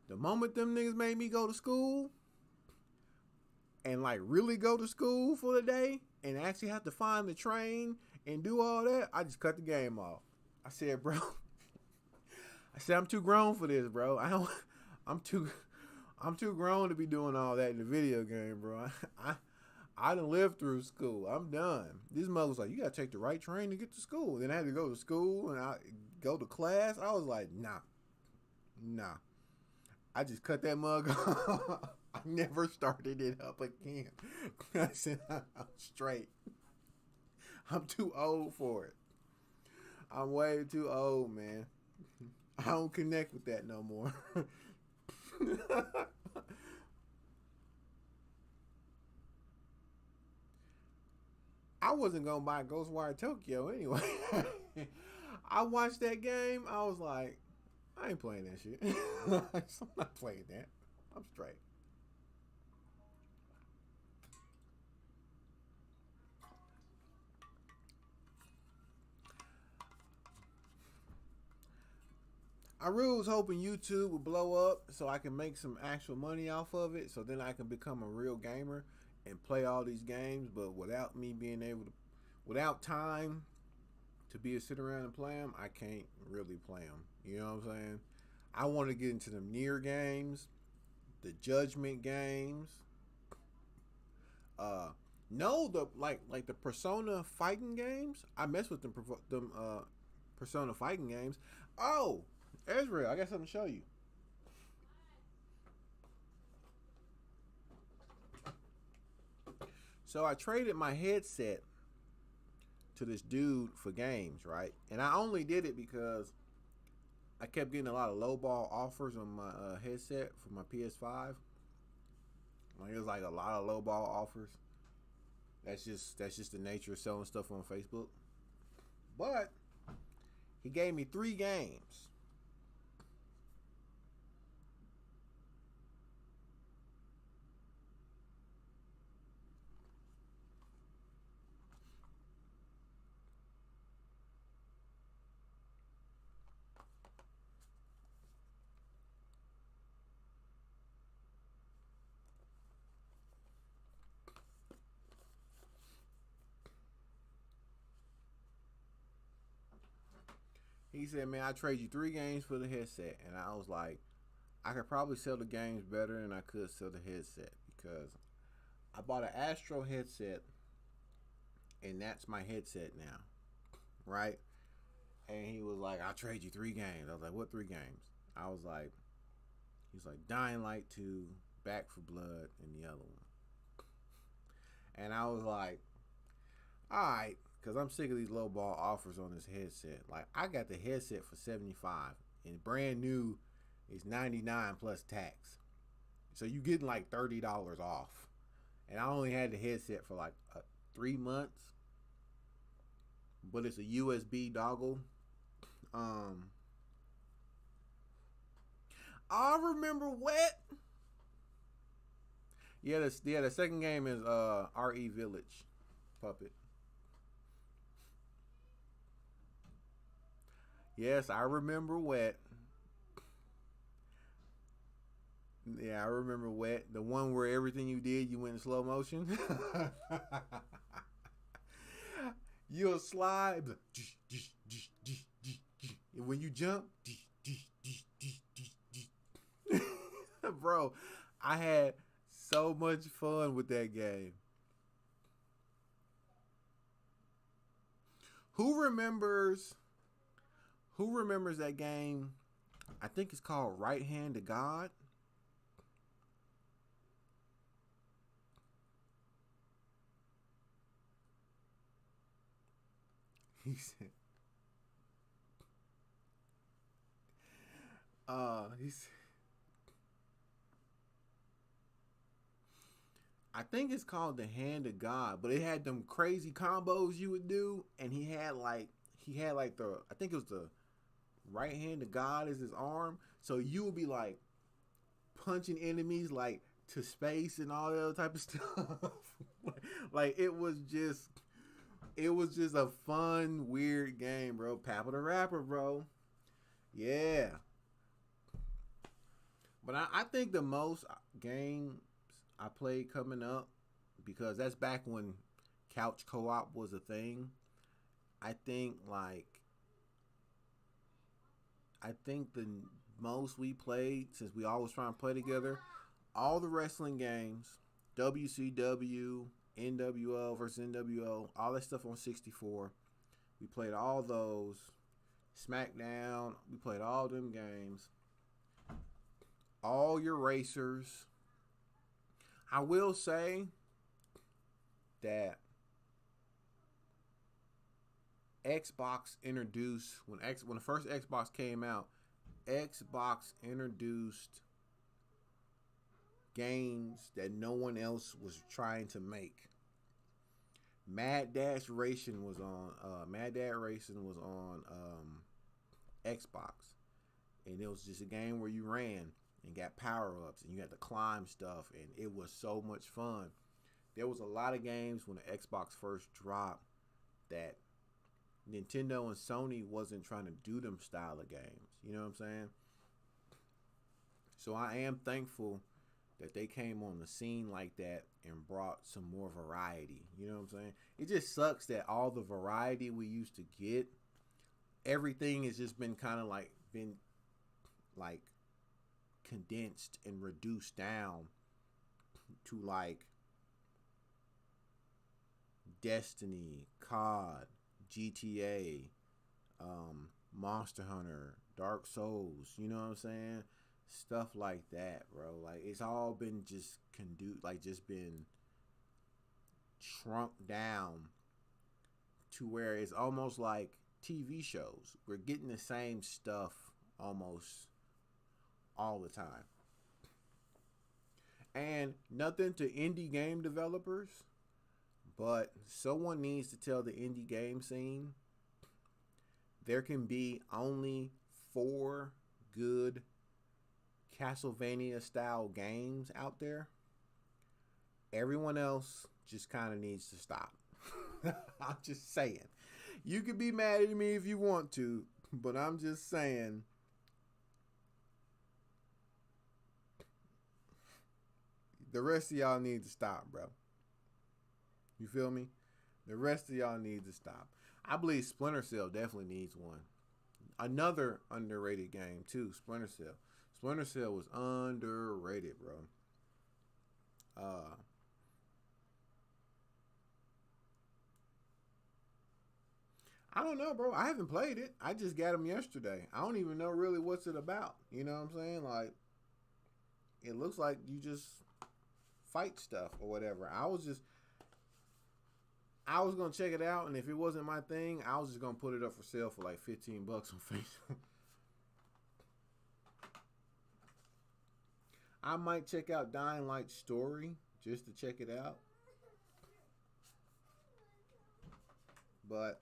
The moment them niggas made me go to school and like really go to school for the day and actually have to find the train and do all that, I just cut the game off. I said, bro, I said I'm too grown for this, bro. I'm too I'm too grown to be doing all that in the video game, bro. I done lived through school. I'm done. This mother was like, you gotta take the right train to get to school. Then I had to go to school and I go to class. I was like, nah. I just cut that mug off. I never started it up again. I said, I'm straight. I'm too old for it. I'm way too old, man. I don't connect with that no more. I wasn't gonna buy Ghostwire Tokyo anyway. I watched that game. I was like, I ain't playing that shit. I'm not playing that. I'm straight. I really was hoping YouTube would blow up so I can make some actual money off of it, so then I can become a real gamer and play all these games. But without me being able to, without time to be a sit around and play them, I can't really play them. You know what I'm saying? I want to get into the near games, the judgment games, uh, No, the like the Persona fighting games. I mess with them Persona fighting games. Oh, Ezreal, I got something to show you. So I traded my headset to this dude for games, right? And I only did it because I kept getting a lot of lowball offers on my headset for my PS5. Like it was like a lot of lowball offers. That's just the nature of selling stuff on Facebook. But he gave me 3 games. He said, "Man, I trade you 3 games for the headset," and I was like, "I could probably sell the games better than I could sell the headset because I bought an Astro headset, and that's my headset now, right?" And he was like, "I'll trade you 3 games." I was like, "What 3 games?" I was like, he's like, "Dying Light 2, Back for Blood, and the other one." And I was like, "All right," because I'm sick of these low ball offers on this headset. Like, I got the headset for 75, and brand new is 99 plus tax. So you getting like $30 off. And I only had the headset for like 3 months, but it's a USB dongle. Um, I remember Wet. The second game is RE Village Puppet. Yes, I remember Wet. Yeah, I remember Wet. The one where everything you did, you went in slow motion. You'll slide. And when you jump, bro, I had so much fun with that game. Who remembers? Who remembers that game? I think it's called Right Hand to God. He said, he's. I think it's called the Hand of God, but it had them crazy combos you would do, and he had like the I think it was the right hand of God is his arm, so you would be like punching enemies like to space and all that other type of stuff. Like it was just a fun weird game, bro. Papa the Rapper, bro. Yeah, but I think the most games I played coming up, because that's back when couch co-op was a thing. I think like I think the most we played, since we always trying to play together, all the wrestling games, WCW, NWO versus NWO, all that stuff on 64. We played all those. SmackDown, we played all them games. All your racers. I will say that Xbox introduced when the first Xbox came out, Xbox introduced games that no one else was trying to make. Mad Dash Racing was on Xbox, and it was just a game where you ran and got power ups and you had to climb stuff, and it was so much fun. There was a lot of games when the Xbox first dropped that Nintendo and Sony wasn't trying to do them style of games. You know what I'm saying? So I am thankful that they came on the scene like that and brought some more variety. You know what I'm saying? It just sucks that all the variety we used to get, everything has just been kind of like been like condensed and reduced down to like Destiny, COD, GTA, Monster Hunter, Dark Souls. You know what I'm saying? Stuff like that, bro. Like it's all been just just been shrunk down to where it's almost like TV shows. We're getting the same stuff almost all the time. And nothing to indie game developers, but someone needs to tell the indie game scene there can be only 4 good Castlevania style games out there. Everyone else just kind of needs to stop. I'm just saying. You can be mad at me if you want to, but I'm just saying. The rest of y'all need to stop, bro. You feel me? The rest of y'all need to stop. I believe Splinter Cell definitely needs one. Another underrated game, too, Splinter Cell. Splinter Cell was underrated, bro. I don't know, bro. I haven't played it. I just got him yesterday. I don't even know really what's it about. You know what I'm saying? Like, it looks like you just fight stuff or whatever. I was gonna check it out, and if it wasn't my thing, I was just gonna put it up for sale for like $15 on Facebook. I might check out Dying Light Story just to check it out. But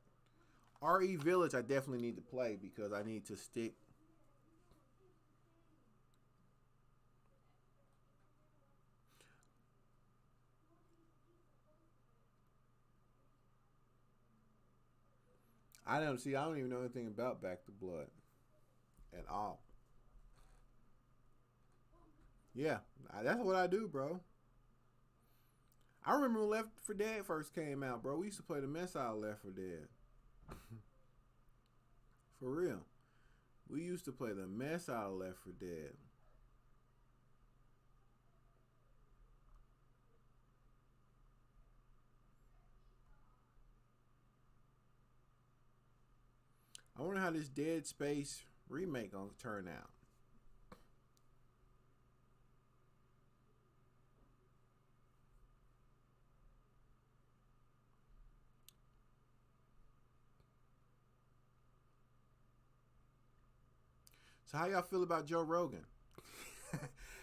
RE Village I definitely need to play because I need to stick. I don't even know anything about Back to Blood at all. Yeah, that's what I do, bro. I remember when Left 4 Dead first came out, bro. We used to play the mess out of Left 4 Dead. For real. We used to play the mess out of Left 4 Dead. I wonder how this Dead Space remake gonna turn out. So how y'all feel about Joe Rogan?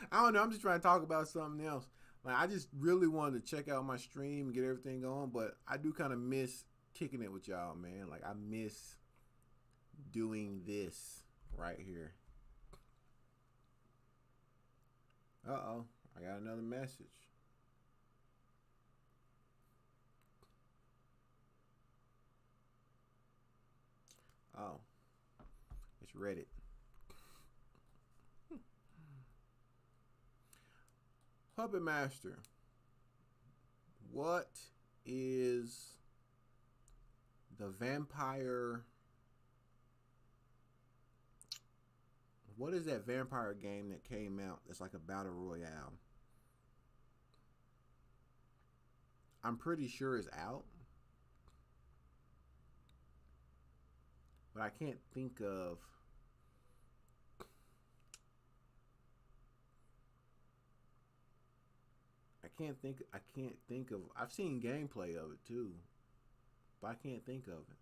I don't know. I'm just trying to talk about something else. Like I just really wanted to check out my stream and get everything going, but I do kind of miss kicking it with y'all, man. Like I miss doing this right here. Uh-oh. I got another message. Oh. It's Reddit. Puppet Master. What is the vampire... What is that vampire game that came out that's like a battle royale? I'm pretty sure it's out. But I can't think of... I can't think of... I've seen gameplay of it too. But I can't think of it.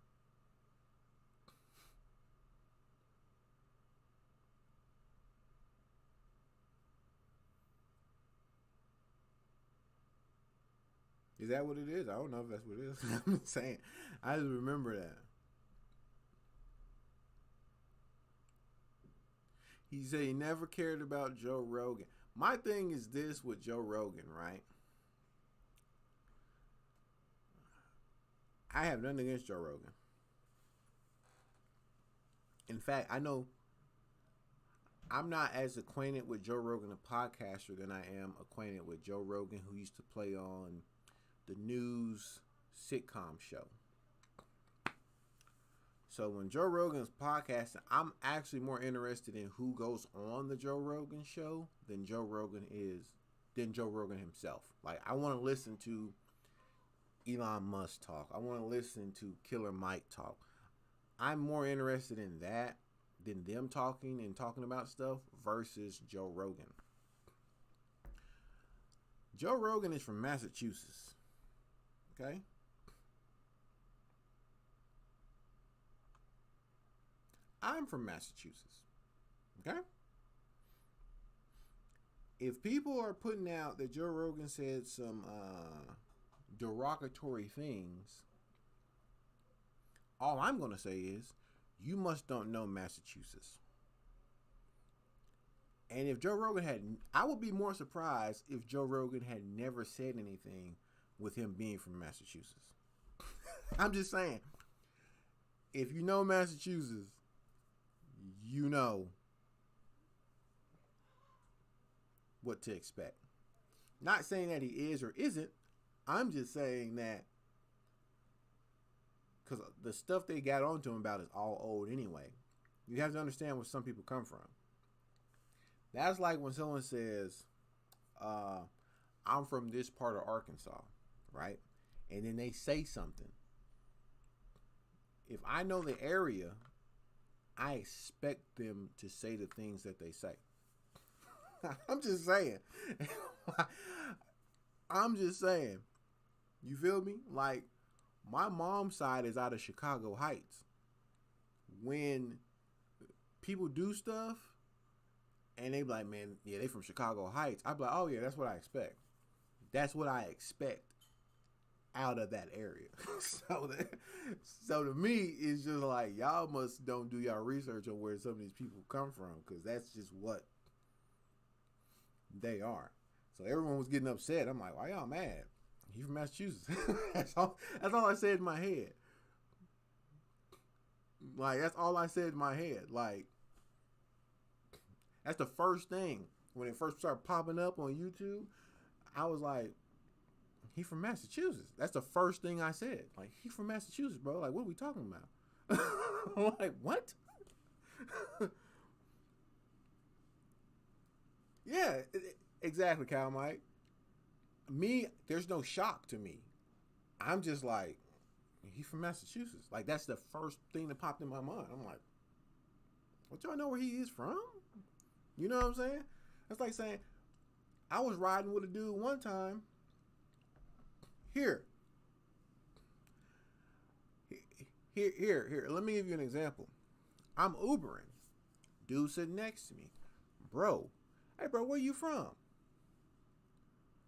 Is that what it is? I don't know if that's what it is. I'm saying. I just remember that. He said he never cared about Joe Rogan. My thing is this with Joe Rogan, right? I have nothing against Joe Rogan. In fact, I know I'm not as acquainted with Joe Rogan, the podcaster, than I am acquainted with Joe Rogan, who used to play on the news sitcom show. So when Joe Rogan's podcasting, I'm actually more interested in who goes on the Joe Rogan show than Joe Rogan himself. Like I want to listen to Elon Musk talk. I want to listen to Killer Mike talk. I'm more interested in that than them talking and talking about stuff versus Joe Rogan. Joe Rogan is from Massachusetts. Okay? I'm from Massachusetts. Okay? If people are putting out that Joe Rogan said some derogatory things, all I'm going to say is, you must don't know Massachusetts. And if Joe Rogan had, I would be more surprised if Joe Rogan had never said anything with him being from Massachusetts. I'm just saying, if you know Massachusetts, you know what to expect. Not saying that he is or isn't. I'm just saying that because the stuff they got onto him about is all old anyway. You have to understand where some people come from. That's like when someone says, I'm from this part of Arkansas, right? And then they say something. If I know the area, I expect them to say the things that they say. I'm just saying. I'm just saying. You feel me? Like, my mom's side is out of Chicago Heights. When people do stuff and they be like, man, yeah, they from Chicago Heights, I be like, oh yeah, that's what I expect. That's what I expect out of that area. So to me, it's just like, y'all must don't do y'all research on where some of these people come from, because that's just what they are. So everyone was getting upset. I'm like, why y'all mad? He from Massachusetts. That's all I said in my head. Like, that's all I said in my head. Like, that's the first thing. When it first started popping up on YouTube, I was like, he from Massachusetts. That's the first thing I said. Like, he from Massachusetts, bro. Like, what are we talking about? I'm like, what? Yeah, exactly, Kyle Mike. Me, there's no shock to me. I'm just like, he from Massachusetts. Like, that's the first thing that popped in my mind. I'm like, what, y'all know where he is from? You know what I'm saying? That's like saying, I was riding with a dude one time. Here. Let me give you an example. I'm Ubering. Dude sitting next to me. Bro. Hey, bro, where you from?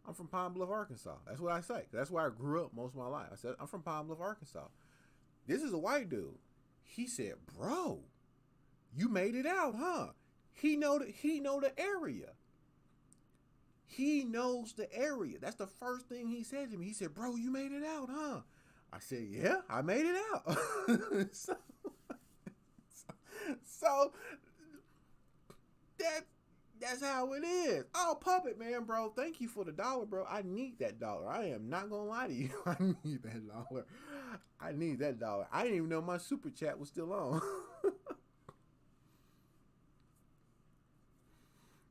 I'm from Pine Bluff, Arkansas. That's what I say. That's where I grew up most of my life. I said, I'm from Pine Bluff, Arkansas. This is a white dude. He said, bro, you made it out, huh? He know the area. He knows the area. That's the first thing he said to me. He said, bro, you made it out, huh? I said, yeah, I made it out. so that's how it is. Oh, Puppet Man, bro, thank you for the $1, bro. I need that $1. I am not gonna lie to you. I need that $1. I need that $1. I didn't even know my super chat was still on.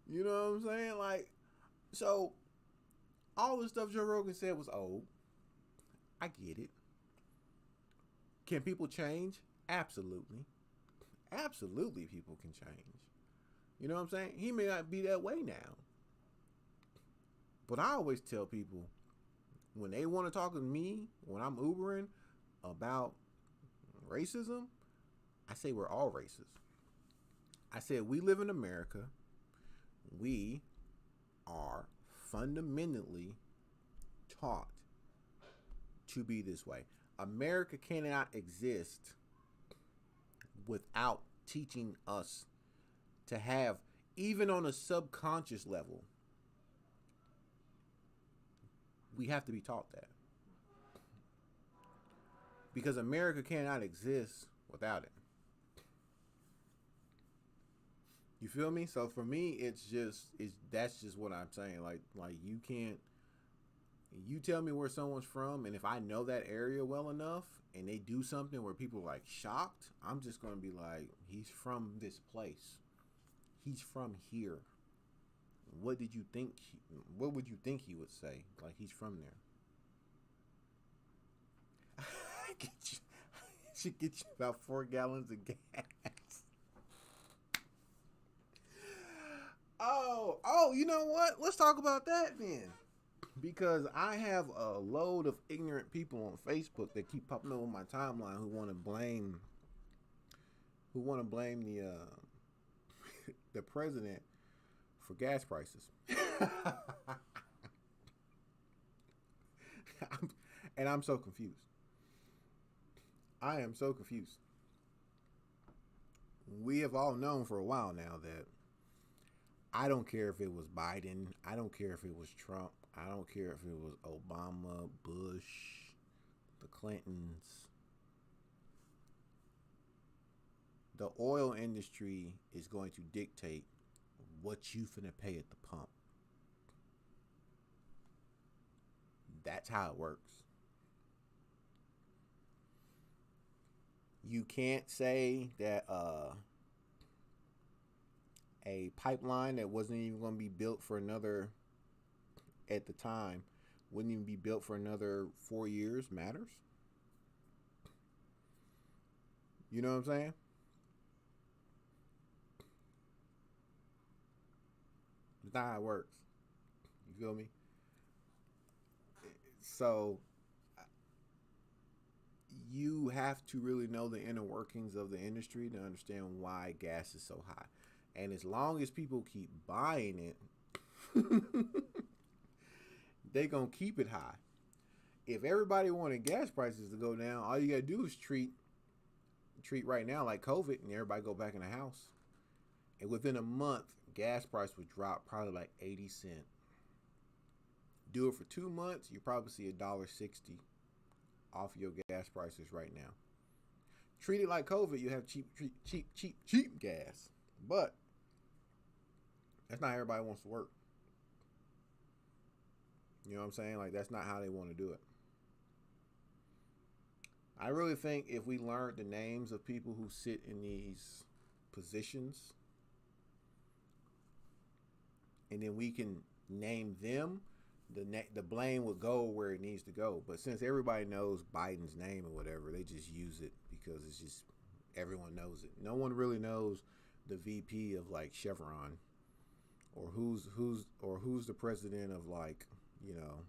You know what I'm saying? Like, so all the stuff Joe Rogan said was old. I get it. Can people change? Absolutely. Absolutely, people can change. You know what I'm saying? He may not be that way now. But I always tell people, when they want to talk to me, when I'm Ubering about racism, I say we're all racist. I said we live in America. We are fundamentally taught to be this way. America cannot exist without teaching us to have, even on a subconscious level, we have to be taught that. Because America cannot exist without it. You feel me? So for me, that's just what I'm saying. Like you can't, you tell me where someone's from, and if I know that area well enough and they do something where people are like shocked, I'm just going to be like, he's from this place. He's from here. What did you think? What would you think he would say? Like, he's from there. should get you about 4 gallons of gas. Oh, you know what? Let's talk about that then. Because I have a load of ignorant people on Facebook that keep popping up on my timeline who want to blame the the president for gas prices. And I'm so confused. I am so confused. We have all known for a while now that I don't care if it was Biden. I don't care if it was Trump. I don't care if it was Obama, Bush, the Clintons. The oil industry is going to dictate what you finna pay at the pump. That's how it works. You can't say that a pipeline that wasn't even going to be built for another, at the time, wouldn't even be built for another 4 years matters. You know what I'm saying? It's not how it works. You feel me? So you have to really know the inner workings of the industry to understand why gas is so high. And as long as people keep buying it, they gonna keep it high. If everybody wanted gas prices to go down, all you gotta do is treat right now like COVID, and everybody go back in the house. And within a month, gas price would drop probably like 80 cents. Do it for 2 months, you probably see $1.60 off your gas prices right now. Treat it like COVID, you have cheap gas. But that's not how everybody wants to work. You know what I'm saying? Like, that's not how they want to do it. I really think if we learned the names of people who sit in these positions, and then we can name them, the blame would go where it needs to go. But since everybody knows Biden's name or whatever, they just use it because it's just, everyone knows it. No one really knows the VP of like Chevron, or who's the president of, like, you know,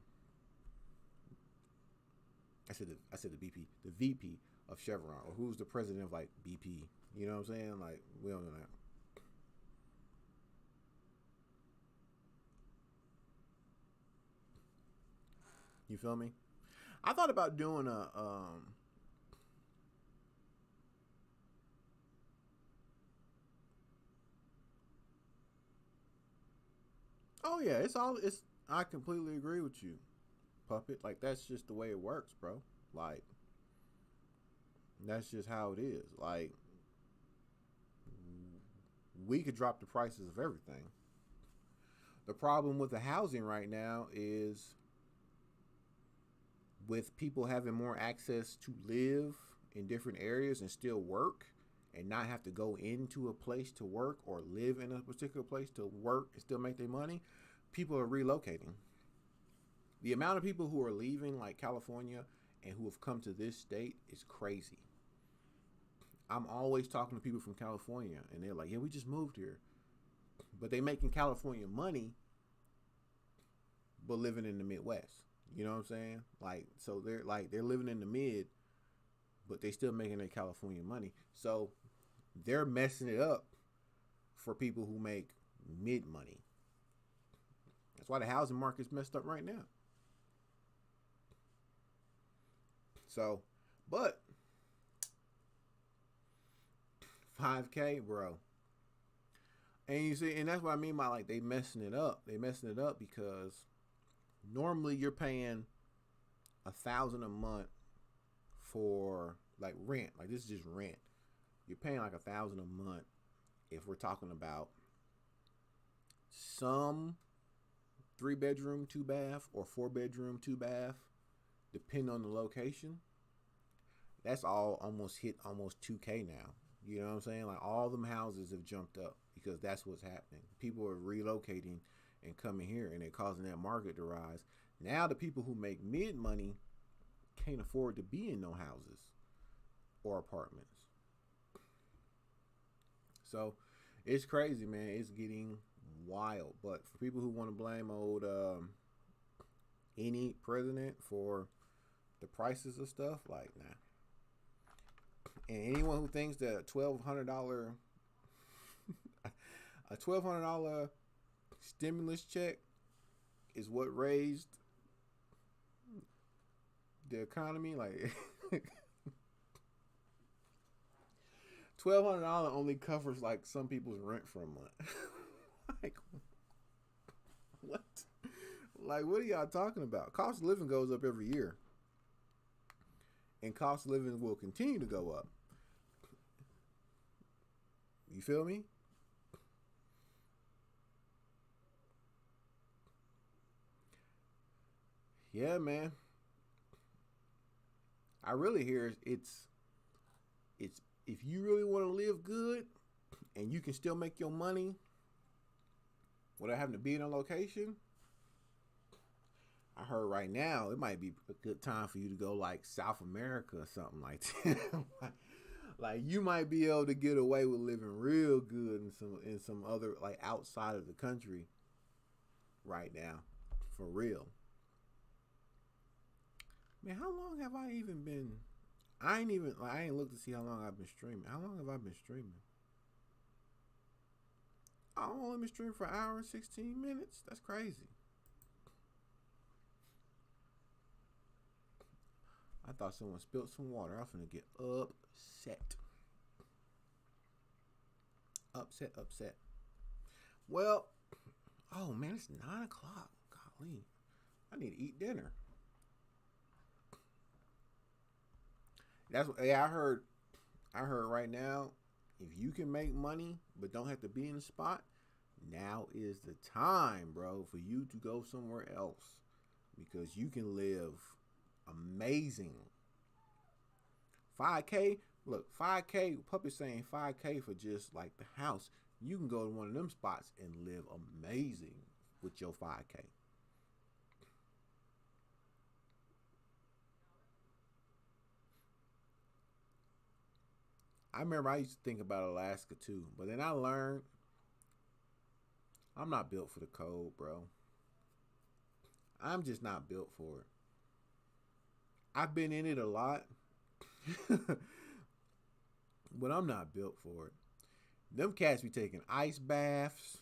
I said the VP of Chevron, or who's the president of like BP. You know what I'm saying? Like, we don't know that. You feel me? I thought about doing a oh yeah, it's I completely agree with you, Puppet. Like, that's just the way it works, bro. Like, that's just how it is. Like, we could drop the prices of everything. The problem with the housing right now is, with people having more access to live in different areas and still work, and not have to go into a place to work, or live in a particular place to work and still make their money, people are relocating. The amount of people who are leaving, like California, and who have come to this state is crazy. I'm always talking to people from California, and they're like, yeah, we just moved here. But they making California money, but living in the Midwest. You know what I'm saying? Like, so they're living in the mid, but they still making their California money. So they're messing it up for people who make mid money. That's why the housing market's messed up right now. So, but $5K, bro. And you see, and that's what I mean by, like, they messing it up. They messing it up because normally you're paying $1,000 a month for, like, rent. Like, this is just rent. You're paying like $1,000 a month if we're talking about some 3-bedroom, 2-bath, or 4-bedroom, 2-bath, depending on the location. That's all almost hit almost $2K now. You know what I'm saying? Like, all them houses have jumped up because that's what's happening. People are relocating and coming here, and they're causing that market to rise. Now the people who make mid money can't afford to be in no houses or apartments. So it's crazy, man. It's getting wild. But for people who want to blame old any president for the prices of stuff, like, nah. And anyone who thinks that $1,200 stimulus check is what raised the economy, like $1,200 only covers like some people's rent for a month. Like, what? Like, what are y'all talking about? Cost of living goes up every year, and cost of living will continue to go up. You feel me? Yeah, man. I really hear it's if you really want to live good and you can still make your money without having to be in a location. I heard right now it might be a good time for you to go like South America or something like that. Like you might be able to get away with living real good in some other, like, outside of the country right now, for real. Man, how long have I even been? I ain't looked to see how long I've been streaming. How long have I been streaming? I've only been streaming for an hour and 16 minutes. That's crazy. I thought someone spilled some water. I was gonna get upset. Upset. Well, oh man, it's 9 o'clock. Golly, I need to eat dinner. That's what, yeah, I heard. I heard right now, if you can make money but don't have to be in the spot, now is the time, bro, for you to go somewhere else, because you can live amazing. 5K, look, 5K, Puppy's saying 5K for just like the house. You can go to one of them spots and live amazing with your 5K. I remember I used to think about Alaska too, but then I learned I'm not built for the cold, bro. I'm just not built for it. I've been in it a lot, but I'm not built for it. Them cats be taking ice baths.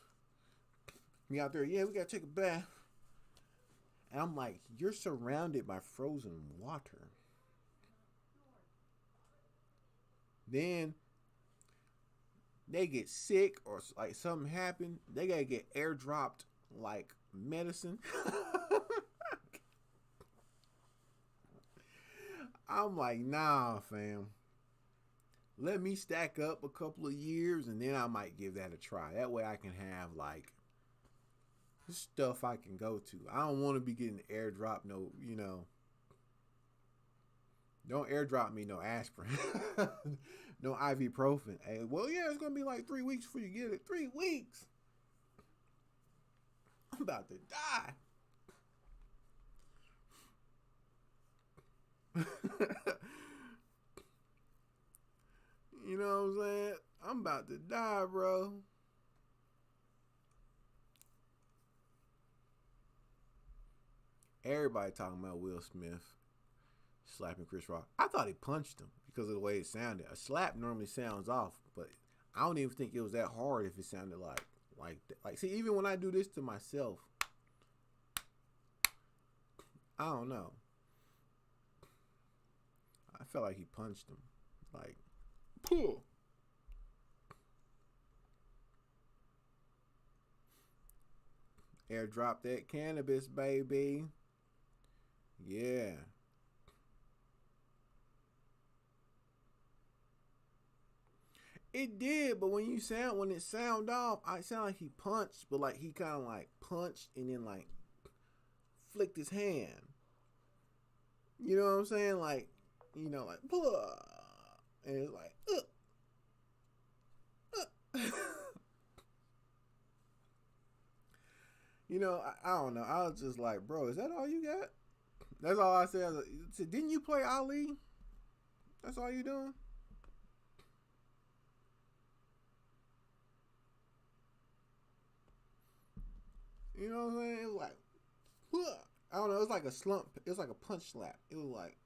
Me out there, yeah, we gotta take a bath. And I'm like, you're surrounded by frozen water. Then they get sick or like something happened. They gotta get airdropped like medicine. I'm like, nah, fam. Let me stack up a couple of years and then I might give that a try. That way I can have like stuff I can go to. I don't want to be getting airdrop no. Don't airdrop me no aspirin. No ibuprofen. Hey, well, yeah, it's gonna be like 3 weeks before you get it. 3 weeks. I'm about to die. You know what I'm saying? I'm about to die, bro. Everybody talking about Will Smith slapping Chris Rock. I thought he punched him because of the way it sounded. A slap normally sounds off, but I don't even think it was that hard if it sounded like see, even when I do this to myself, I don't know. I felt like he punched him. Like, pull. Airdrop that cannabis, baby. Yeah. It did, but when it sound off, I sound like he punched, but like he kind of like punched and then like flicked his hand. You know what I'm saying? Like, like, blah. And it's like, I don't know. I was just like, bro, is that all you got? That's all I said. I said, didn't you play Ali? That's all you doing? You know what I'm saying? It was like, huh. I don't know. It was like a slump. It was like a punch slap. It was like,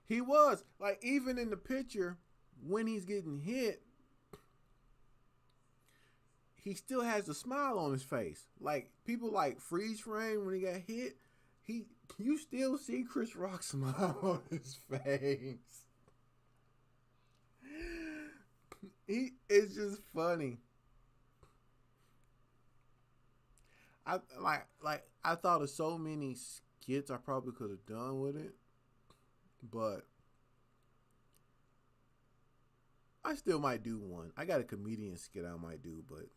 he was like, even in the picture when he's getting hit, he still has a smile on his face. Like people like freeze frame when he got hit. You still see Chris Rock smile on his face. It's just funny. I thought of so many skits I probably could have done with it, but I still might do one. I got a comedian skit I might do, but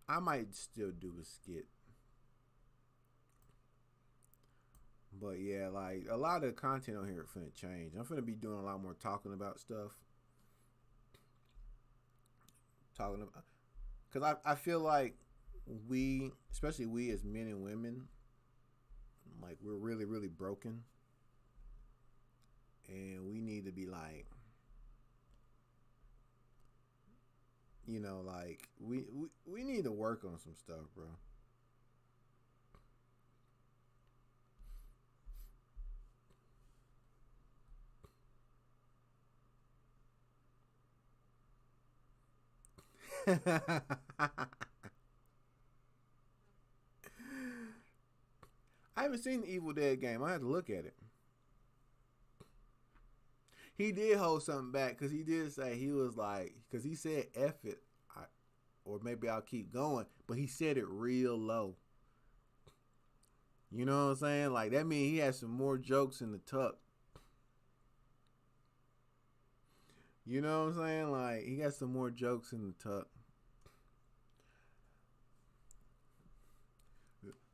I might still do a skit. But yeah, like a lot of the content on here finna change. I'm finna be doing a lot more talking about stuff. Talking about, because I feel like we, especially we as men and women, like we're really, really broken. And we need to be like, you know, like we need to work on some stuff, bro. I haven't seen the Evil Dead game. I had to look at it. He did hold something back because he did say he was like, because he said F it, or maybe I'll keep going, but he said it real low. You know what I'm saying? Like that means he has some more jokes in the tuck. You know what I'm saying? Like he got some more jokes in the tuck.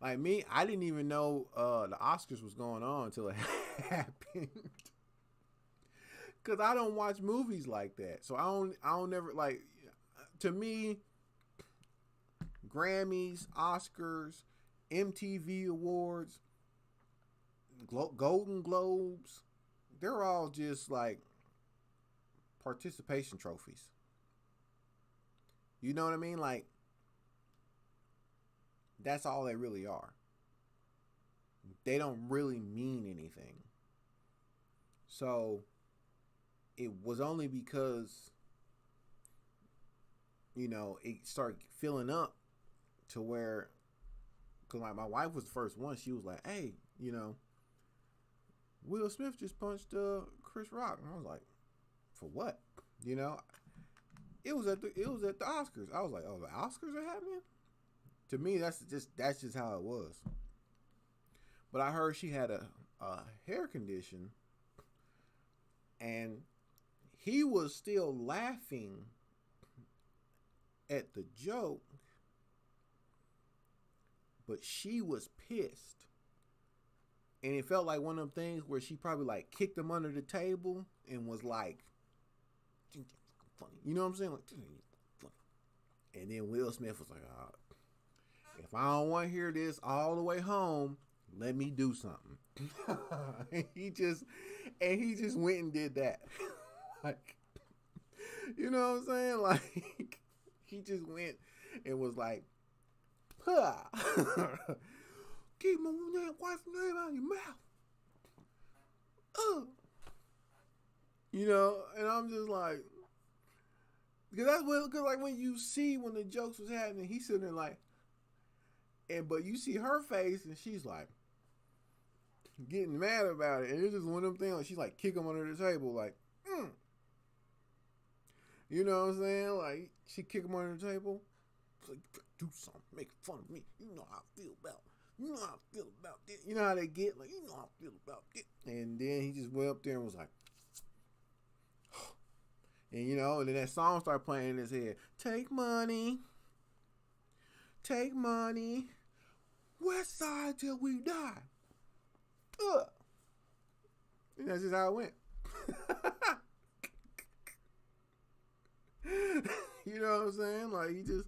Like me, I didn't even know the Oscars was going on until it happened. Cause I don't watch movies like that, so I don't never like. To me, Grammys, Oscars, MTV Awards, Golden Globes, they're all just like participation trophies. You know what I mean? Like that's all they really are. They don't really mean anything. So it was only because, you know, it started filling up to where, because like my wife was the first one, she was like, hey, you know, Will Smith just punched Chris Rock. And I was like, for what? You know, it was at the Oscars. I was like, oh, the Oscars are happening? To me, that's just how it was. But I heard she had a hair condition, and he was still laughing at the joke, but she was pissed. And it felt like one of them things where she probably like kicked him under the table and was like, funny. You know what I'm saying? Like, funny. And then Will Smith was like, if I don't want to hear this all the way home, let me do something. and he just went and did that. Like, you know what I'm saying? Like, he just went and was like, huh. Keep my wife's name out of your mouth. You know, and I'm just like, because like when you see when the jokes was happening, he's sitting there like, but you see her face and she's like getting mad about it, and it's just one of them things. Like she's like kick him under the table, like, you know what I'm saying? Like she kick him under the table, like do something, make fun of me. You know how I feel about. You know how I feel about this. You know how they get, like, you know how I feel about this. And then he just went up there and was like, and you know, and then that song started playing in his head. Take money, West Side till we die. And that's just how it went. You know what I'm saying? Like he just.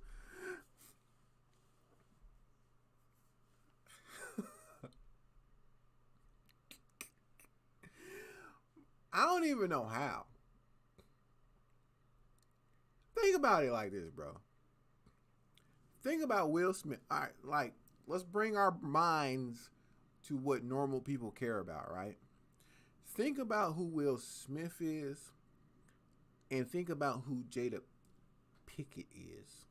I don't even know how. Think about it like this, bro. Think about Will Smith. All right, like let's bring our minds to what normal people care about, right? Think about who Will Smith is, and think about who Jada Pickett is.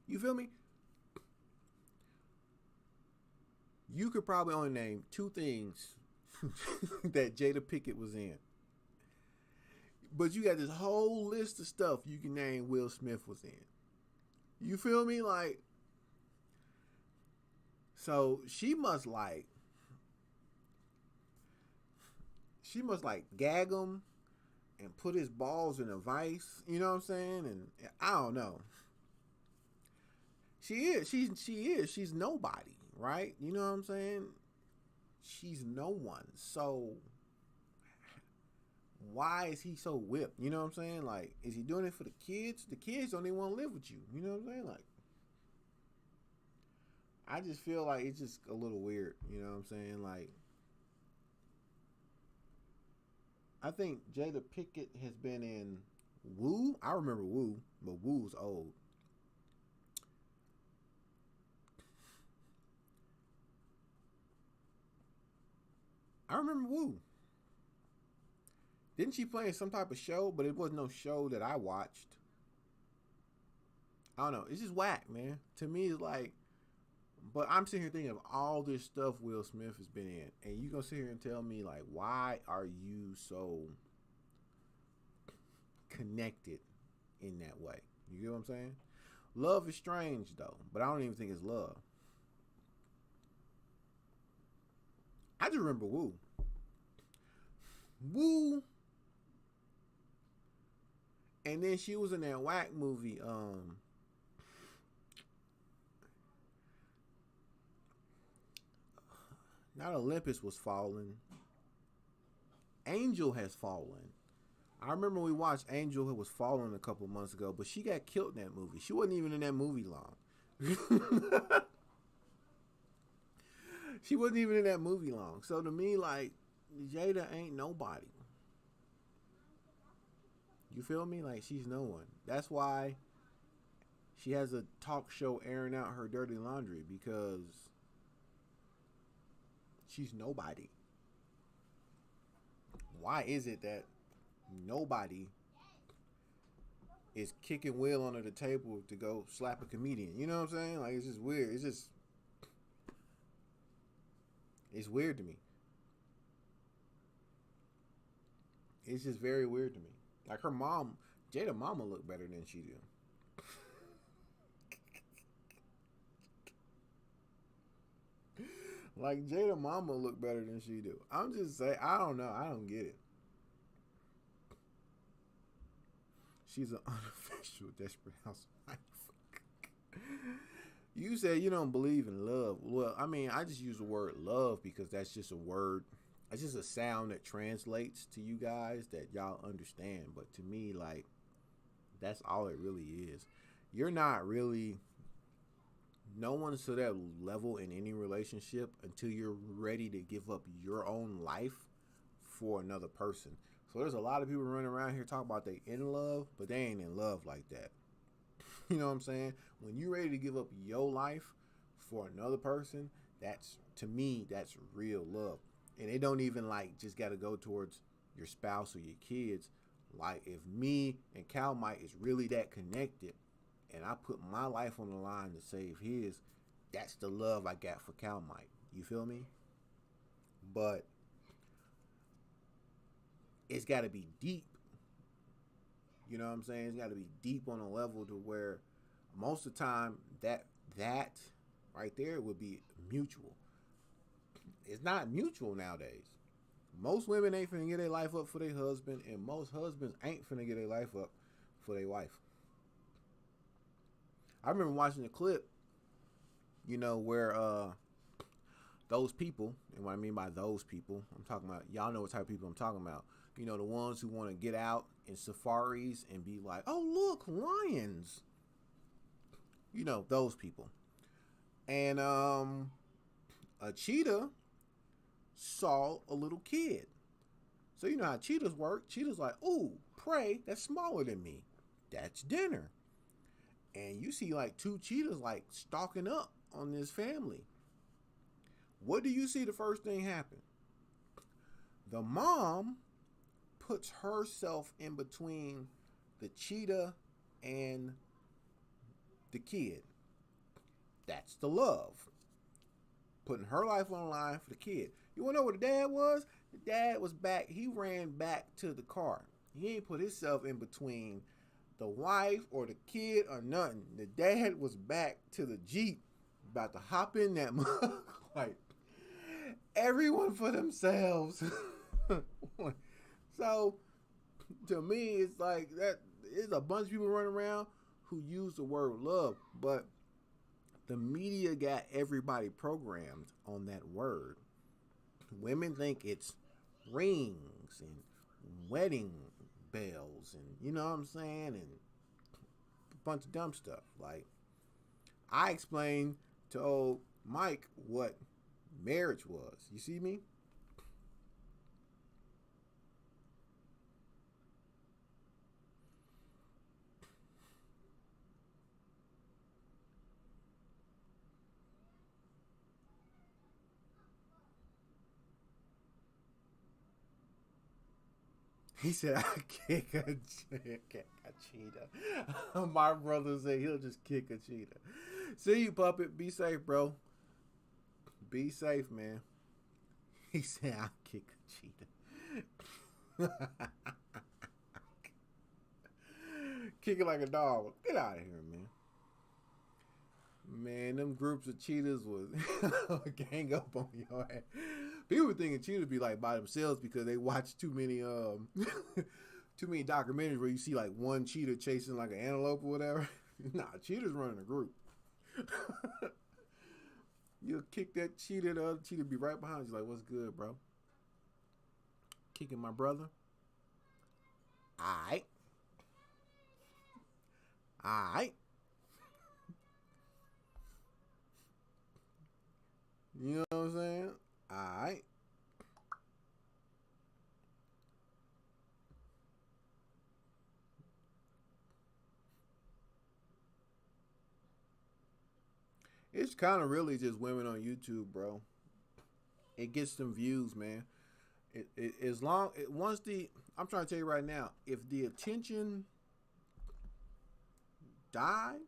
You feel me? You could probably only name two things that Jada Pickett was in. But you got this whole list of stuff you can name Will Smith was in. You feel me? Like, so she must like gag him and put his balls in a vice. You know what I'm saying? And I don't know. She is. She's nobody, right? You know what I'm saying? She's no one. So why is he so whipped? You know what I'm saying? Like, is he doing it for the kids? The kids don't even want to live with you. You know what I'm saying? Like, I just feel like it's just a little weird. You know what I'm saying? Like, I think Jada Pickett has been in Woo. I remember Woo, but Woo's old. I remember Woo. Didn't she play in some type of show? But it wasn't no show that I watched. I don't know. It's just whack, man. To me, it's like, but I'm sitting here thinking of all this stuff Will Smith has been in. And you gonna sit here and tell me, like, why are you so connected in that way? You get what I'm saying? Love is strange, though. But I don't even think it's love. I just remember Woo. Woo. And then she was in that whack movie, not Olympus Was Falling. Angel Has Fallen. I remember we watched Angel Who Was Fallen a couple months ago, but she got killed in that movie. She wasn't even in that movie long. She wasn't even in that movie long. So to me, like, Jada ain't nobody. You feel me? Like, she's no one. That's why she has a talk show airing out her dirty laundry, because she's nobody. Why is it that nobody is kicking Will under the table to go slap a comedian? You know what I'm saying? Like, it's just weird. It's weird to me. It's just very weird to me. Like, her mom, Jada mama look better than she do. Like, Jada mama look better than she do. I'm just saying, I don't know. I don't get it. She's an unofficial Desperate Housewife. You said you don't believe in love. Well, I mean, I just use the word love because that's just a word. It's just a sound that translates to you guys that y'all understand. But to me, like, that's all it really is. You're not really, no one's to that level in any relationship until you're ready to give up your own life for another person. So there's a lot of people running around here talking about they in love, but they ain't in love like that. You know what I'm saying? When you're ready to give up your life for another person, that's, to me, that's real love. And it don't even, like, just got to go towards your spouse or your kids. Like, if me and Cal Mike is really that connected and I put my life on the line to save his, that's the love I got for Cal Mike. You feel me? But it's got to be deep. You know what I'm saying? It's got to be deep on a level to where most of the time that right there would be mutual. It's not mutual nowadays. Most women ain't finna get their life up for their husband, and most husbands ain't finna get their life up for their wife. I remember watching a clip, you know, where those people, and what I mean by those people, I'm talking about, y'all know what type of people I'm talking about, You know, the ones who want to get out in safaris and be like, oh, look, lions. You know, those people. And a cheetah saw a little kid. So you know how cheetahs work. Cheetahs like, ooh, prey that's smaller than me. That's dinner. And you see like two cheetahs like stalking up on this family. What do you see the first thing happen? The mom puts herself in between the cheetah and the kid. That's the love. Putting her life on the line for the kid. You want to know what the dad was? The dad was back. He ran back to the car. He ain't put himself in between the wife or the kid or nothing. The dad was back to the Jeep, about to hop in that mug. Like, everyone for themselves. So, to me, it's like that. There's a bunch of people running around who use the word love, but the media got everybody programmed on that word. Women think it's rings and wedding bells and, you know what I'm saying, and a bunch of dumb stuff. Like, I explained to old Mike what marriage was. You see me? He said, I kick a cheetah. My brother said he'll just kick a cheetah. See you, puppet. Be safe, bro. Be safe, man. He said, I'll kick a cheetah. Kick it like a dog. Get out of here, man. Man, them groups of cheetahs was gang up on your ass. People were thinking cheetahs be like by themselves because they watch too many too many documentaries where you see like one cheetah chasing like an antelope or whatever. Nah, cheetahs running a group. You'll kick that cheetah, the other cheetah be right behind you like, what's good, bro? Kicking my brother? Alright. Alright. You know what I'm saying? Alright. It's kind of really just women on YouTube, bro. It gets them views, man. As long once the I'm trying to tell you right now, if the attention died,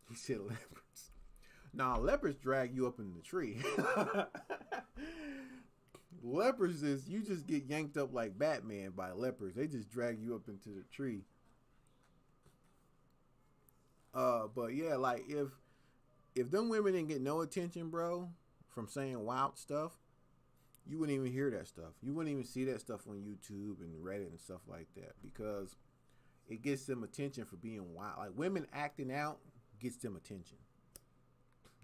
he said leopards. Nah, leopards drag you up in the tree. Leopards is you just get yanked up like Batman by leopards. They just drag you up into the tree. But yeah, like if them women didn't get no attention, bro, from saying wild stuff, you wouldn't even hear that stuff. You wouldn't even see that stuff on YouTube and Reddit and stuff like that because it gets them attention for being wild. Like women acting out gets them attention.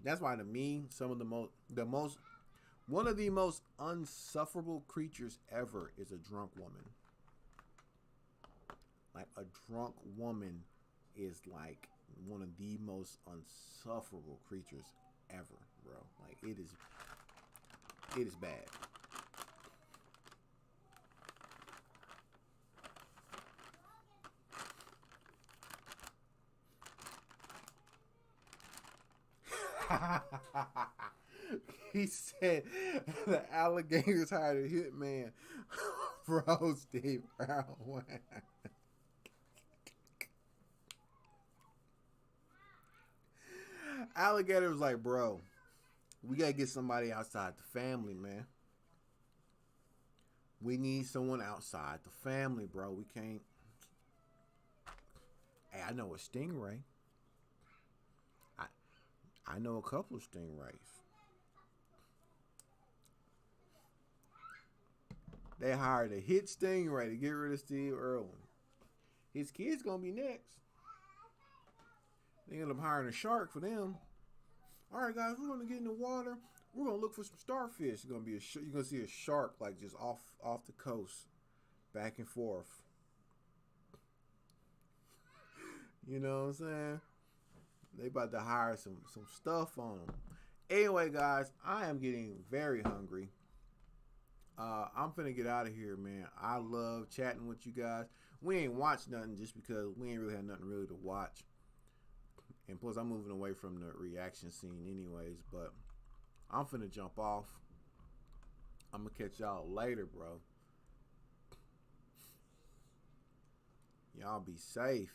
That's why to me, some of one of the most unsufferable creatures ever is a drunk woman. Like a drunk woman is like one of the most unsufferable creatures ever, bro. Like it is bad. He said the alligators hired a hitman. Bro, Steve Brown. Alligator was like, bro, we gotta get somebody outside the family, man. We need someone outside the family, bro. We can't. Hey, I know a stingray. I know a couple of stingrays. They hired a hit stingray to get rid of Steve Irwin. His kid's gonna be next. They end up hiring a shark for them. All right, guys, we're gonna get in the water. We're gonna look for some starfish. You're gonna see a shark like just off the coast, back and forth. You know what I'm saying? They about to hire some stuff on them. Anyway, guys, I am getting very hungry. I'm finna get out of here, man. I love chatting with you guys. We ain't watched nothing just because we ain't really had nothing really to watch. And plus, I'm moving away from the reaction scene anyways. But I'm finna jump off. I'm gonna catch y'all later, bro. Y'all be safe.